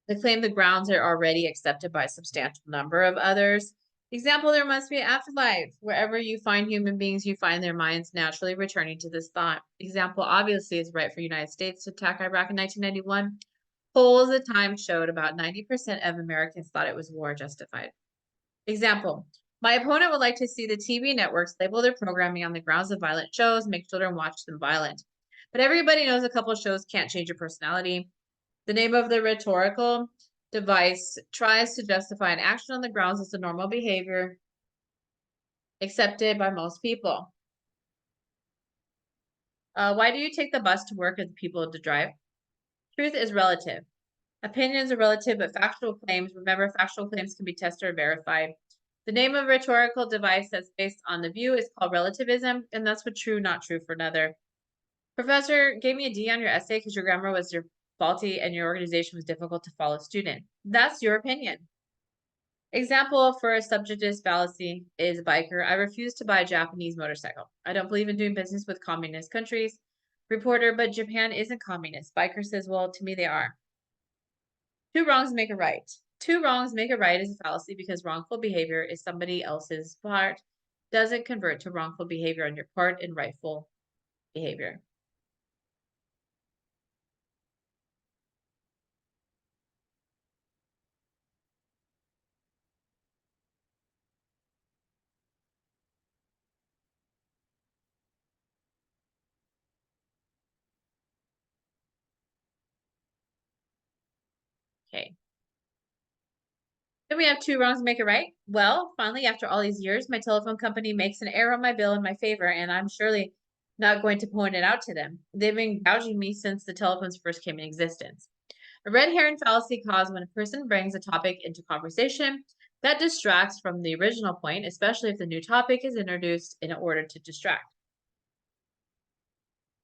A: they claim the grounds are already accepted by a substantial number of others. Example, there must be an afterlife. Wherever you find human beings, you find their minds naturally returning to this thought. Example, obviously, it's right for the United States to attack Iraq in 1991. Polls at the time showed about 90% of Americans thought it was war justified. Example, my opponent would like to see the TV networks label their programming on the grounds of violent shows, make children watch them violent. But everybody knows a couple of shows can't change your personality. The name of the rhetorical device tries to justify an action on the grounds it's a normal behavior accepted by most people. Why do you take the bus to work if people to drive? Truth is relative. Opinions are relative, but factual claims, remember, factual claims can be tested or verified. The name of a rhetorical device that's based on the view is called relativism, and that's what true, not true for another. Professor gave me a D on your essay because your grammar was faulty and your organization was difficult to follow student. That's your opinion. Example for a subjectist fallacy is biker. I refuse to buy a Japanese motorcycle. I don't believe in doing business with communist countries. Reporter, but Japan isn't communist. Biker says, well, to me they are. Two wrongs make a right. Two wrongs make a right is a fallacy because wrongful behavior is somebody else's part. Doesn't convert to wrongful behavior on your part and rightful behavior. Okay. Then we have two wrongs make a right. Well, finally, after all these years, my telephone company makes an error on my bill in my favor, and I'm surely not going to point it out to them. They've been gouging me since the telephones first came in existence. A red herring fallacy causes when a person brings a topic into conversation that distracts from the original point, especially if the new topic is introduced in order to distract.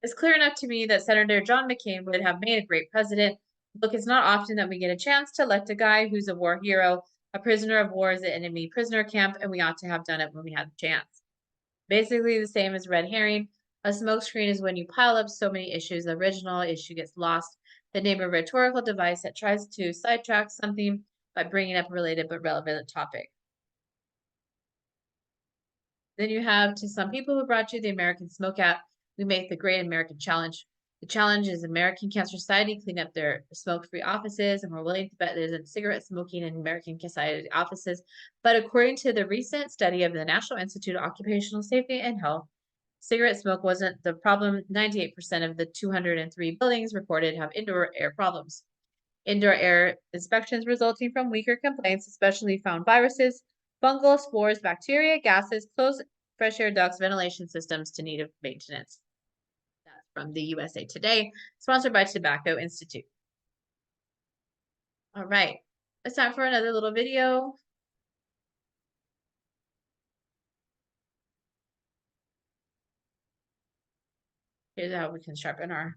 A: It's clear enough to me that Senator John McCain would have made a great president. Look, it's not often that we get a chance to elect a guy who's a war hero. A prisoner of war is an enemy prisoner camp, and we ought to have done it when we had the chance. Basically the same as red herring. A smokescreen is when you pile up so many issues, the original issue gets lost. The name of a rhetorical device that tries to sidetrack something by bringing up a related but relevant topic. Then you have, to some people who brought you the American Smoke App, we make the Great American Challenge. The challenge is American Cancer Society clean up their smoke-free offices, and we're willing to bet there isn't cigarette smoking in American Society offices. But according to the recent study of the National Institute of Occupational Safety and Health, cigarette smoke wasn't the problem. 98% of the 203 buildings reported have indoor air problems. Indoor air inspections resulting from weaker complaints especially found viruses, fungal spores, bacteria, gases, closed fresh air ducts, ventilation systems to need of maintenance. That's from the USA Today, sponsored by Tobacco Institute. All right, it's time for another little video. Here's how we can sharpen our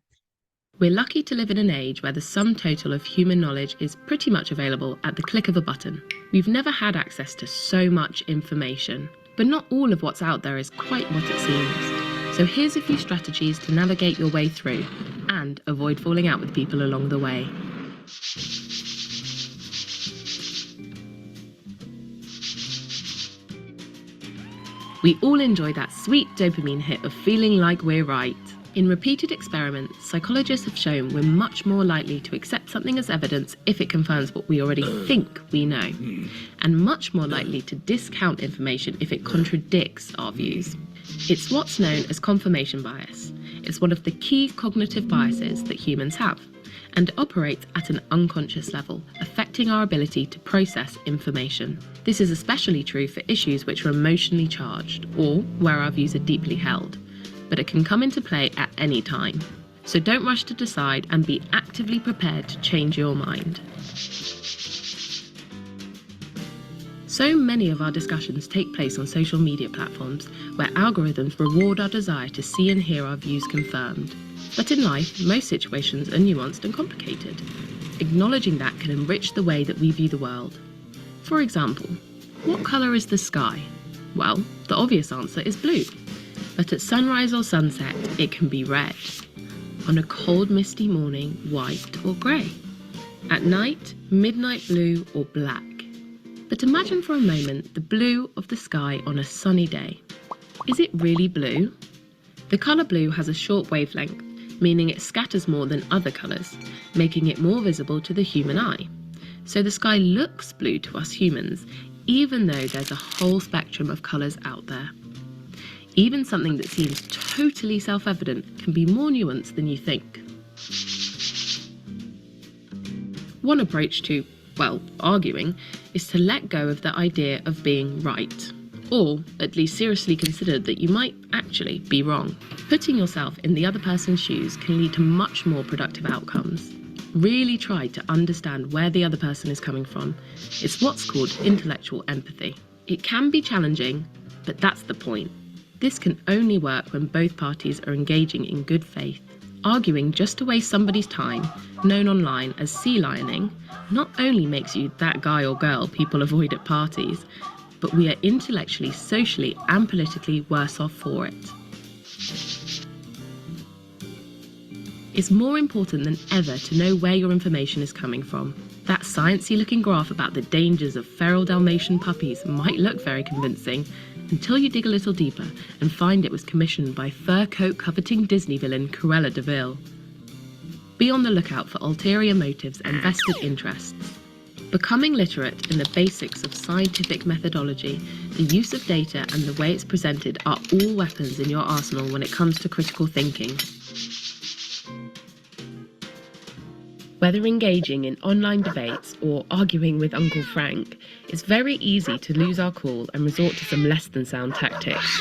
J: We're lucky to live in an age where the sum total of human knowledge is pretty much available at the click of a button. We've never had access to so much information, but not all of what's out there is quite what it seems. So here's a few strategies to navigate your way through and avoid falling out with people along the way. We all enjoy that sweet dopamine hit of feeling like we're right. In repeated experiments, psychologists have shown we're much more likely to accept something as evidence if it confirms what we already think we know, and much more likely to discount information if it contradicts our views. It's what's known as confirmation bias. It's one of the key cognitive biases that humans have, and operates at an unconscious level, affecting our ability to process information. This is especially true for issues which are emotionally charged, or where our views are deeply held, but it can come into play at any time. So don't rush to decide and be actively prepared to change your mind. So many of our discussions take place on social media platforms where algorithms reward our desire to see and hear our views confirmed. But in life, most situations are nuanced and complicated. Acknowledging that can enrich the way that we view the world. For example, what colour is the sky? Well, the obvious answer is blue. But at sunrise or sunset, it can be red. On a cold, misty morning, white or grey. At night, midnight blue or black. But imagine for a moment the blue of the sky on a sunny day. Is it really blue? The colour blue has a short wavelength, meaning it scatters more than other colours, making it more visible to the human eye. So the sky looks blue to us humans, even though there's a whole spectrum of colours out there. Even something that seems totally self-evident can be more nuanced than you think. One approach to, well, arguing, is to let go of the idea of being right. Or at least seriously consider that you might actually be wrong. Putting yourself in the other person's shoes can lead to much more productive outcomes. Really try to understand where the other person is coming from. It's what's called intellectual empathy. It can be challenging, but that's the point. This can only work when both parties are engaging in good faith. Arguing just to waste somebody's time, known online as sea lioning, not only makes you that guy or girl people avoid at parties, but we are intellectually, socially, and politically worse off for it. It's more important than ever to know where your information is coming from. That sciencey looking graph about the dangers of feral Dalmatian puppies might look very convincing until you dig a little deeper and find it was commissioned by fur coat coveting Disney villain Cruella de Vil. Be on the lookout for ulterior motives and vested interests. Becoming literate in the basics of scientific methodology, the use of data and the way it's presented are all weapons in your arsenal when it comes to critical thinking. Whether engaging in online debates or arguing with Uncle Frank, it's very easy to lose our cool and resort to some less than sound tactics.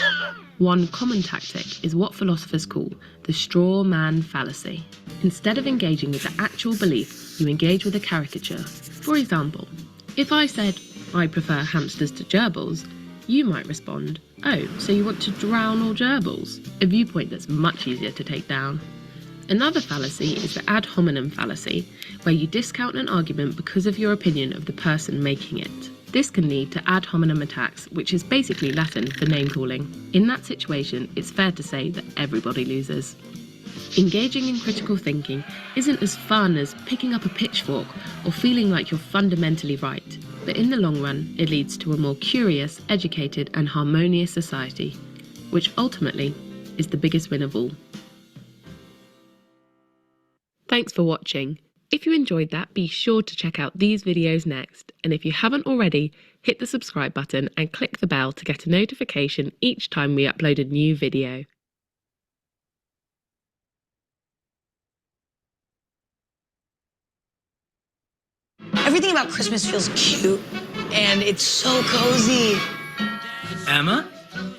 J: One common tactic is what philosophers call the straw man fallacy. Instead of engaging with the actual belief, you engage with a caricature. For example, if I said, I prefer hamsters to gerbils, you might respond, oh, so you want to drown all gerbils? A viewpoint that's much easier to take down. Another fallacy is the ad hominem fallacy, where you discount an argument because of your opinion of the person making it. This can lead to ad hominem attacks, which is basically Latin for name-calling. In that situation, it's fair to say that everybody loses. Engaging in critical thinking isn't as fun as picking up a pitchfork or feeling like you're fundamentally right, but in the long run, it leads to a more curious, educated, and harmonious society, which ultimately is the biggest win of all. Thanks for watching. If you enjoyed that, be sure to check out these videos next. And if you haven't already, hit the subscribe button and click the bell to get a notification each time we upload a new video.
K: Everything about Christmas feels cute, and it's so cozy.
L: Emma?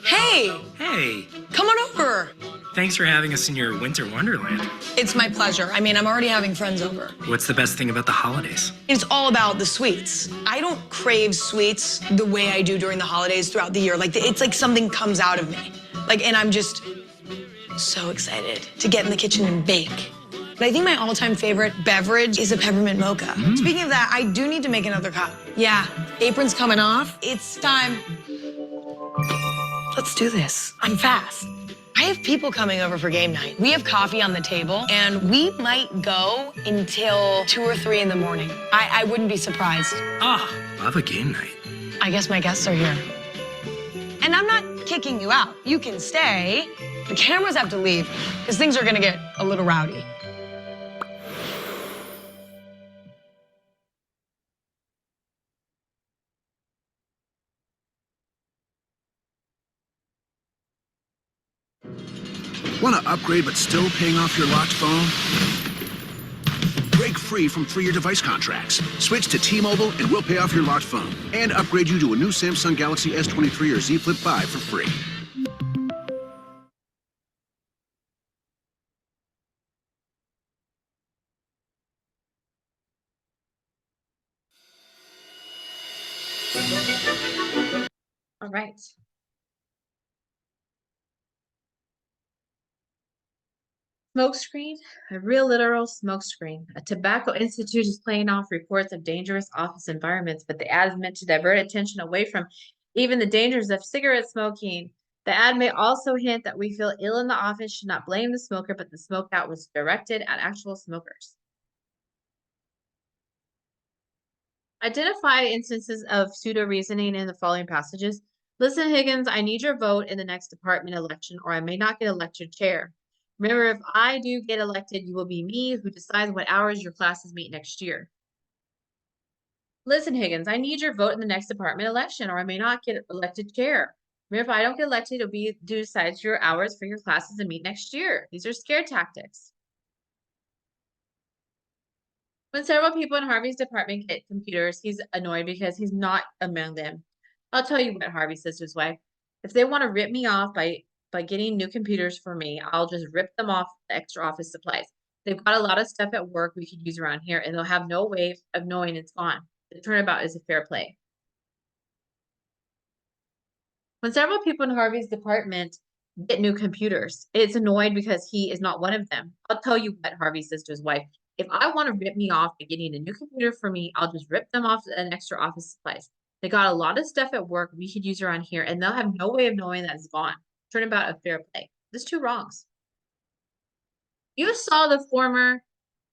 K: Hey!
L: Hey!
K: Come on over!
L: Thanks for having us in your winter wonderland.
K: It's my pleasure. I mean, I'm already having friends over.
L: What's the best thing about the holidays?
K: It's all about the sweets. I don't crave sweets the way I do during the holidays throughout the year. Like, it's like something comes out of me. Like, and I'm just so excited to get in the kitchen and bake. But I think my all-time favorite beverage is a peppermint mocha. Speaking of that, I do need to make another cup. Yeah, apron's coming off. It's time. Let's do this. I'm fast. I have people coming over for game night. We have coffee on the table, and we might go until 2 or 3 in the morning. I wouldn't be surprised.
L: Ah, we'll have a game night.
K: I guess my guests are here. And I'm not kicking you out. You can stay. The cameras have to leave, because things are gonna get a little rowdy.
M: Want to upgrade but still paying off your locked phone? Break free from 3-year device contracts. Switch to T-Mobile and we'll pay off your locked phone and upgrade you to a new Samsung Galaxy S23 or Z Flip 5 for free.
A: All right. Smokescreen, a real literal smokescreen. A tobacco institute is playing off reports of dangerous office environments, but the ad is meant to divert attention away from even the dangers of cigarette smoking. The ad may also hint that we feel ill in the office should not blame the smoker, but the smoke out was directed at actual smokers. Identify instances of pseudo-reasoning in the following passages. Listen, Higgins, I need your vote in the next department election, or I may not get elected chair. Remember, if I do get elected, you will be me who decides what hours your classes meet next year. Listen, Higgins, I need your vote in the next department election, or I may not get elected chair. Remember, if I don't get elected, it'll be who decides your hours for your classes to meet next year. These are scare tactics. When several people in Harvey's department get computers, he's annoyed because he's not among them. I'll tell you what Harvey says to his wife. If they want to rip me off by getting new computers for me, I'll just rip them off the extra office supplies. They've got a lot of stuff at work we could use around here, and they'll have no way of knowing it's gone. The turnabout is a fair play. When several people in Harvey's department get new computers, it's annoyed because he is not one of them. I'll tell you what Harvey says to his wife. If I want to rip me off by getting a new computer for me, I'll just rip them off an extra office supplies. They got a lot of stuff at work we could use around here, and they'll have no way of knowing that it's gone. Turnabout a fair play. There's 2 wrongs. You saw the former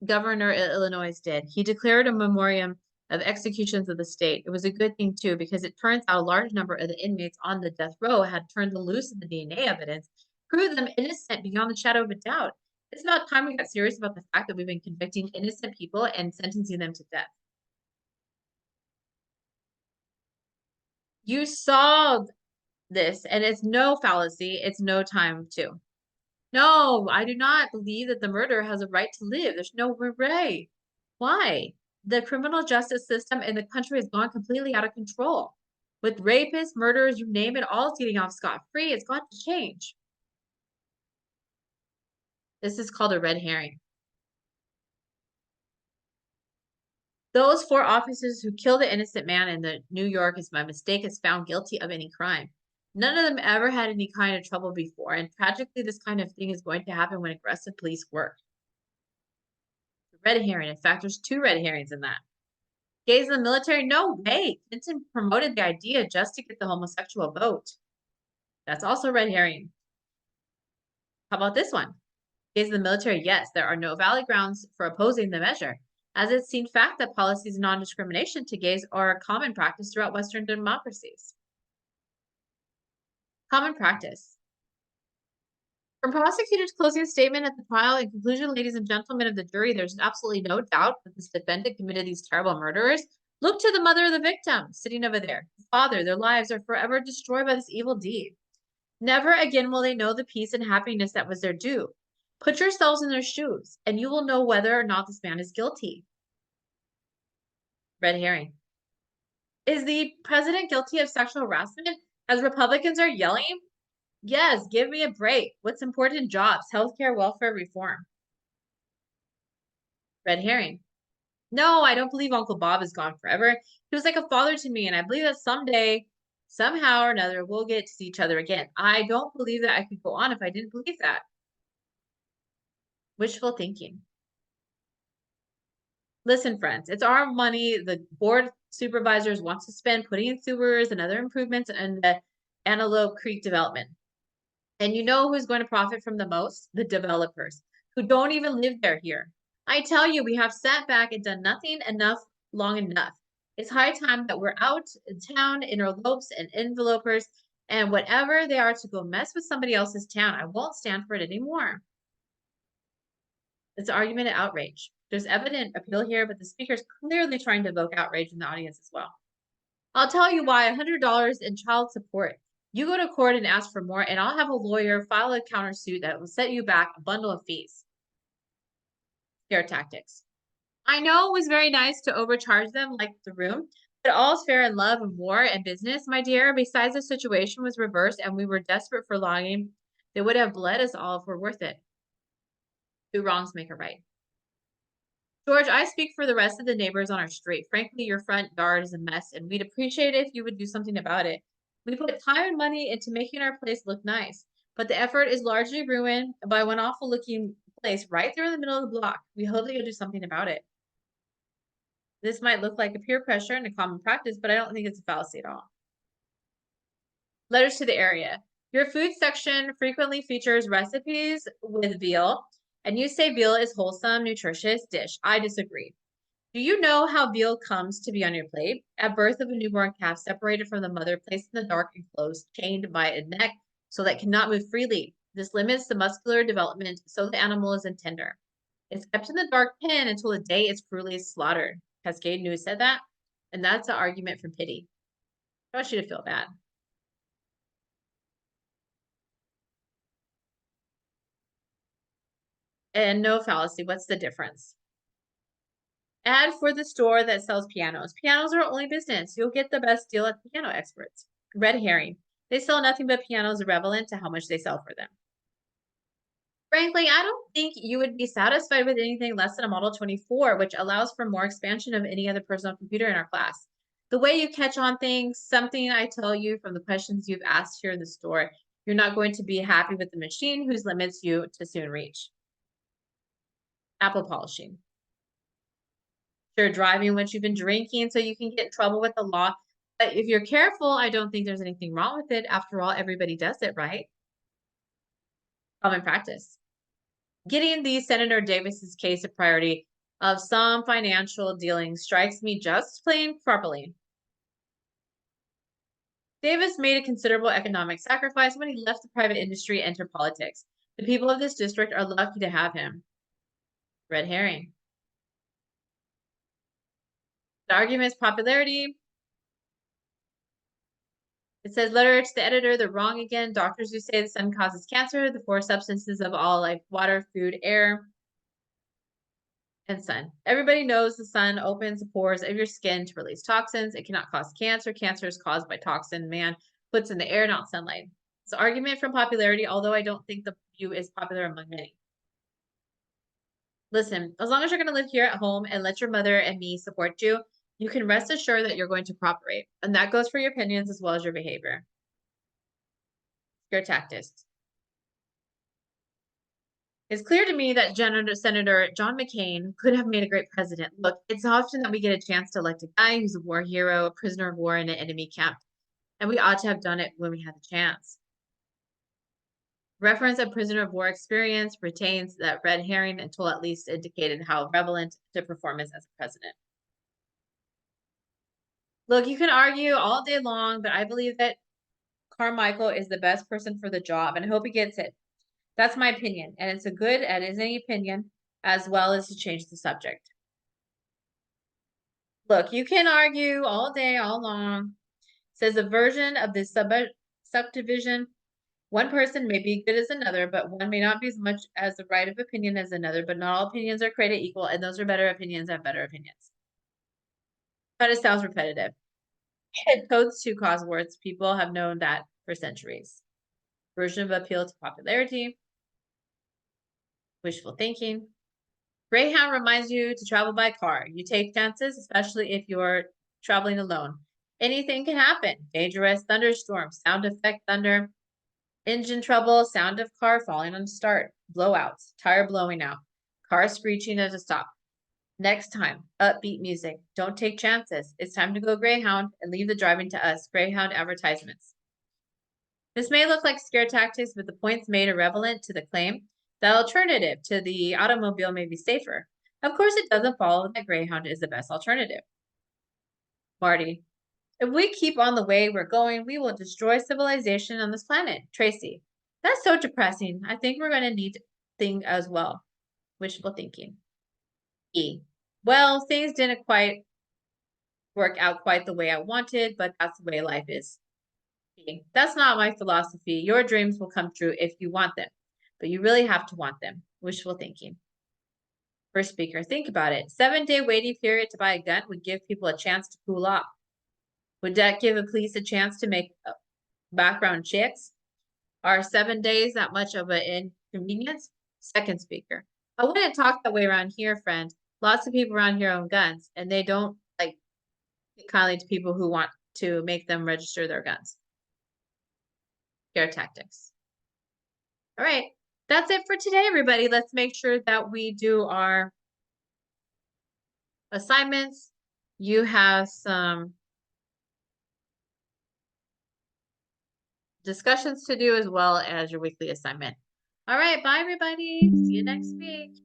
A: governor of Illinois did. He declared a memoriam of executions of the state. It was a good thing too, because it turns out a large number of the inmates on the death row had turned loose in the DNA evidence, proved them innocent beyond the shadow of a doubt. It's about time we got serious about the fact that we've been convicting innocent people and sentencing them to death. You saw this, and it's no fallacy. It's no time to. No, I do not believe that the murderer has a right to live. There's no way. Why? The criminal justice system in the country has gone completely out of control. With rapists, murderers, you name it, all is getting off scot-free. It's got to change. This is called a red herring. Those 4 officers who killed the innocent man in the New York is by mistake is found guilty of any crime. None of them ever had any kind of trouble before, and tragically, this kind of thing is going to happen when aggressive police work. Red herring. In fact, there's 2 red herrings in that. Gays in the military? No way. Clinton promoted the idea just to get the homosexual vote. That's also red herring. How about this one? Gays in the military? Yes, there are no valid grounds for opposing the measure, as it's seen fact that policies of non-discrimination to gays are a common practice throughout Western democracies. Common practice. From prosecutor's closing statement at the trial, in conclusion, ladies and gentlemen of the jury, there's absolutely no doubt that this defendant committed these terrible murders. Look to the mother of the victim, sitting over there. The father, their lives are forever destroyed by this evil deed. Never again will they know the peace and happiness that was their due. Put yourselves in their shoes, and you will know whether or not this man is guilty. Red herring. Is the president guilty of sexual harassment? As Republicans are yelling? Yes, give me a break. What's important? Jobs, healthcare, welfare reform. Red herring. No, I don't believe Uncle Bob is gone forever. He was like a father to me, and I believe that someday, somehow or another, we'll get to see each other again. I don't believe that I could go on if I didn't believe that. Wishful thinking. Listen, friends, it's our money the board supervisors wants to spend putting in sewers and other improvements in the Antelope Creek development. And you know who's going to profit from the most? The developers who don't even live there here. I tell you, we have sat back and done nothing long enough. It's high time that we're out in town, interlopes and envelopers and whatever they are to go mess with somebody else's town. I won't stand for it anymore. It's an argument of outrage. There's evident appeal here, but the speaker is clearly trying to evoke outrage in the audience as well. I'll tell you why. $100 in child support. You go to court and ask for more, and I'll have a lawyer file a countersuit that will set you back a bundle of fees. Scare tactics. I know it was very nice to overcharge them like the room, but all's fair in love and war and business, my dear. Besides, the situation was reversed and we were desperate for logging. They would have bled us all if we're worth it. Two wrongs make a right. George, I speak for the rest of the neighbors on our street. Frankly, your front yard is a mess, and we'd appreciate it if you would do something about it. We put time and money into making our place look nice, but the effort is largely ruined by one awful-looking place right there in the middle of the block. We hope that you'll do something about it. This might look like a peer pressure and a common practice, but I don't think it's a fallacy at all. Letters to the area. Your food section frequently features recipes with veal, and you say veal is wholesome, nutritious dish. I disagree. Do you know how veal comes to be on your plate? At birth of a newborn calf, separated from the mother, placed in the dark and closed, chained by a neck so that it cannot move freely. This limits the muscular development, so the animal is tender. It's kept in the dark pen until the day it's cruelly slaughtered. Cascade News said that, and that's an argument from pity. I want you to feel bad. And no fallacy. What's the difference? Ad for the store that sells pianos. Pianos are only business. You'll get the best deal at Piano Experts. Red herring. They sell nothing but pianos irrelevant to how much they sell for them. Frankly, I don't think you would be satisfied with anything less than a Model 24, which allows for more expansion of any other personal computer in our class. The way you catch on things, something I tell you from the questions you've asked here in the store, you're not going to be happy with the machine whose limits you to soon reach. Apple polishing. You're driving once you've been drinking, so you can get in trouble with the law. But if you're careful, I don't think there's anything wrong with it. After all, everybody does it, right? Common practice. Getting the Senator Davis's case a priority of some financial dealings strikes me just plain properly. Davis made a considerable economic sacrifice when he left the private industry and entered politics. The people of this district are lucky to have him. Red herring. The argument is popularity. It says, letter to the editor, they're wrong again. Doctors who say the sun causes cancer, the four substances of all life, water, food, air, and sun. Everybody knows the sun opens the pores of your skin to release toxins. It cannot cause cancer. Cancer is caused by toxin man puts in the air, not sunlight. It's an argument from popularity, although I don't think the view is popular among many. Listen, as long as you're going to live here at home and let your mother and me support you, you can rest assured that you're going to cooperate. And that goes for your opinions as well as your behavior. Your tactics. It's clear to me that Senator John McCain could have made a great president. Look, it's often that we get a chance to elect a guy who's a war hero, a prisoner of war in an enemy camp. And we ought to have done it when we had the chance. Reference a prisoner of war experience retains that red herring until at least indicated how relevant to performance as a president. Look, you can argue all day long, but I believe that Carmichael is the best person for the job, and I hope he gets it. That's my opinion, and it's a good and is any opinion, as well as to change the subject. Look, you can argue all day, all long. It says a version of this subdivision. One person may be good as another, but one may not be as much as the right of opinion as another, but not all opinions are created equal, and those are better opinions have better opinions. But it sounds repetitive. Codes to cause wars. People have known that for centuries. Version of appeal to popularity. Wishful thinking. Greyhound reminds you to travel by car. You take chances, especially if you're traveling alone. Anything can happen. Dangerous thunderstorm, sound effect thunder, engine trouble, sound of car falling on start, blowouts, tire blowing out, car screeching at a stop. Next time, upbeat music. Don't take chances. It's time to go Greyhound and leave the driving to us. Greyhound advertisements. This may look like scare tactics, but the points made are relevant to the claim that alternative to the automobile may be safer. Of course, it doesn't follow that Greyhound is the best alternative. Marty, if we keep on the way we're going, we will destroy civilization on this planet. Tracy, that's so depressing. I think we're going to need to think as well. Wishful thinking. E, well, things didn't quite work out quite the way I wanted, but that's the way life is. E, that's not my philosophy. Your dreams will come true if you want them, but you really have to want them. Wishful thinking. First speaker, think about it. 7-day waiting period to buy a gun would give people a chance to cool off. Would that give the police a chance to make background checks? Are 7 days that much of an inconvenience? Second speaker, I wouldn't talk that way around here, friend. Lots of people around here own guns, and they don't like kindly to people who want to make them register their guns. Scare tactics. All right, that's it for today, everybody. Let's make sure that we do our assignments. You have some discussions to do as well as your weekly assignment. All right, bye, everybody. See you next week.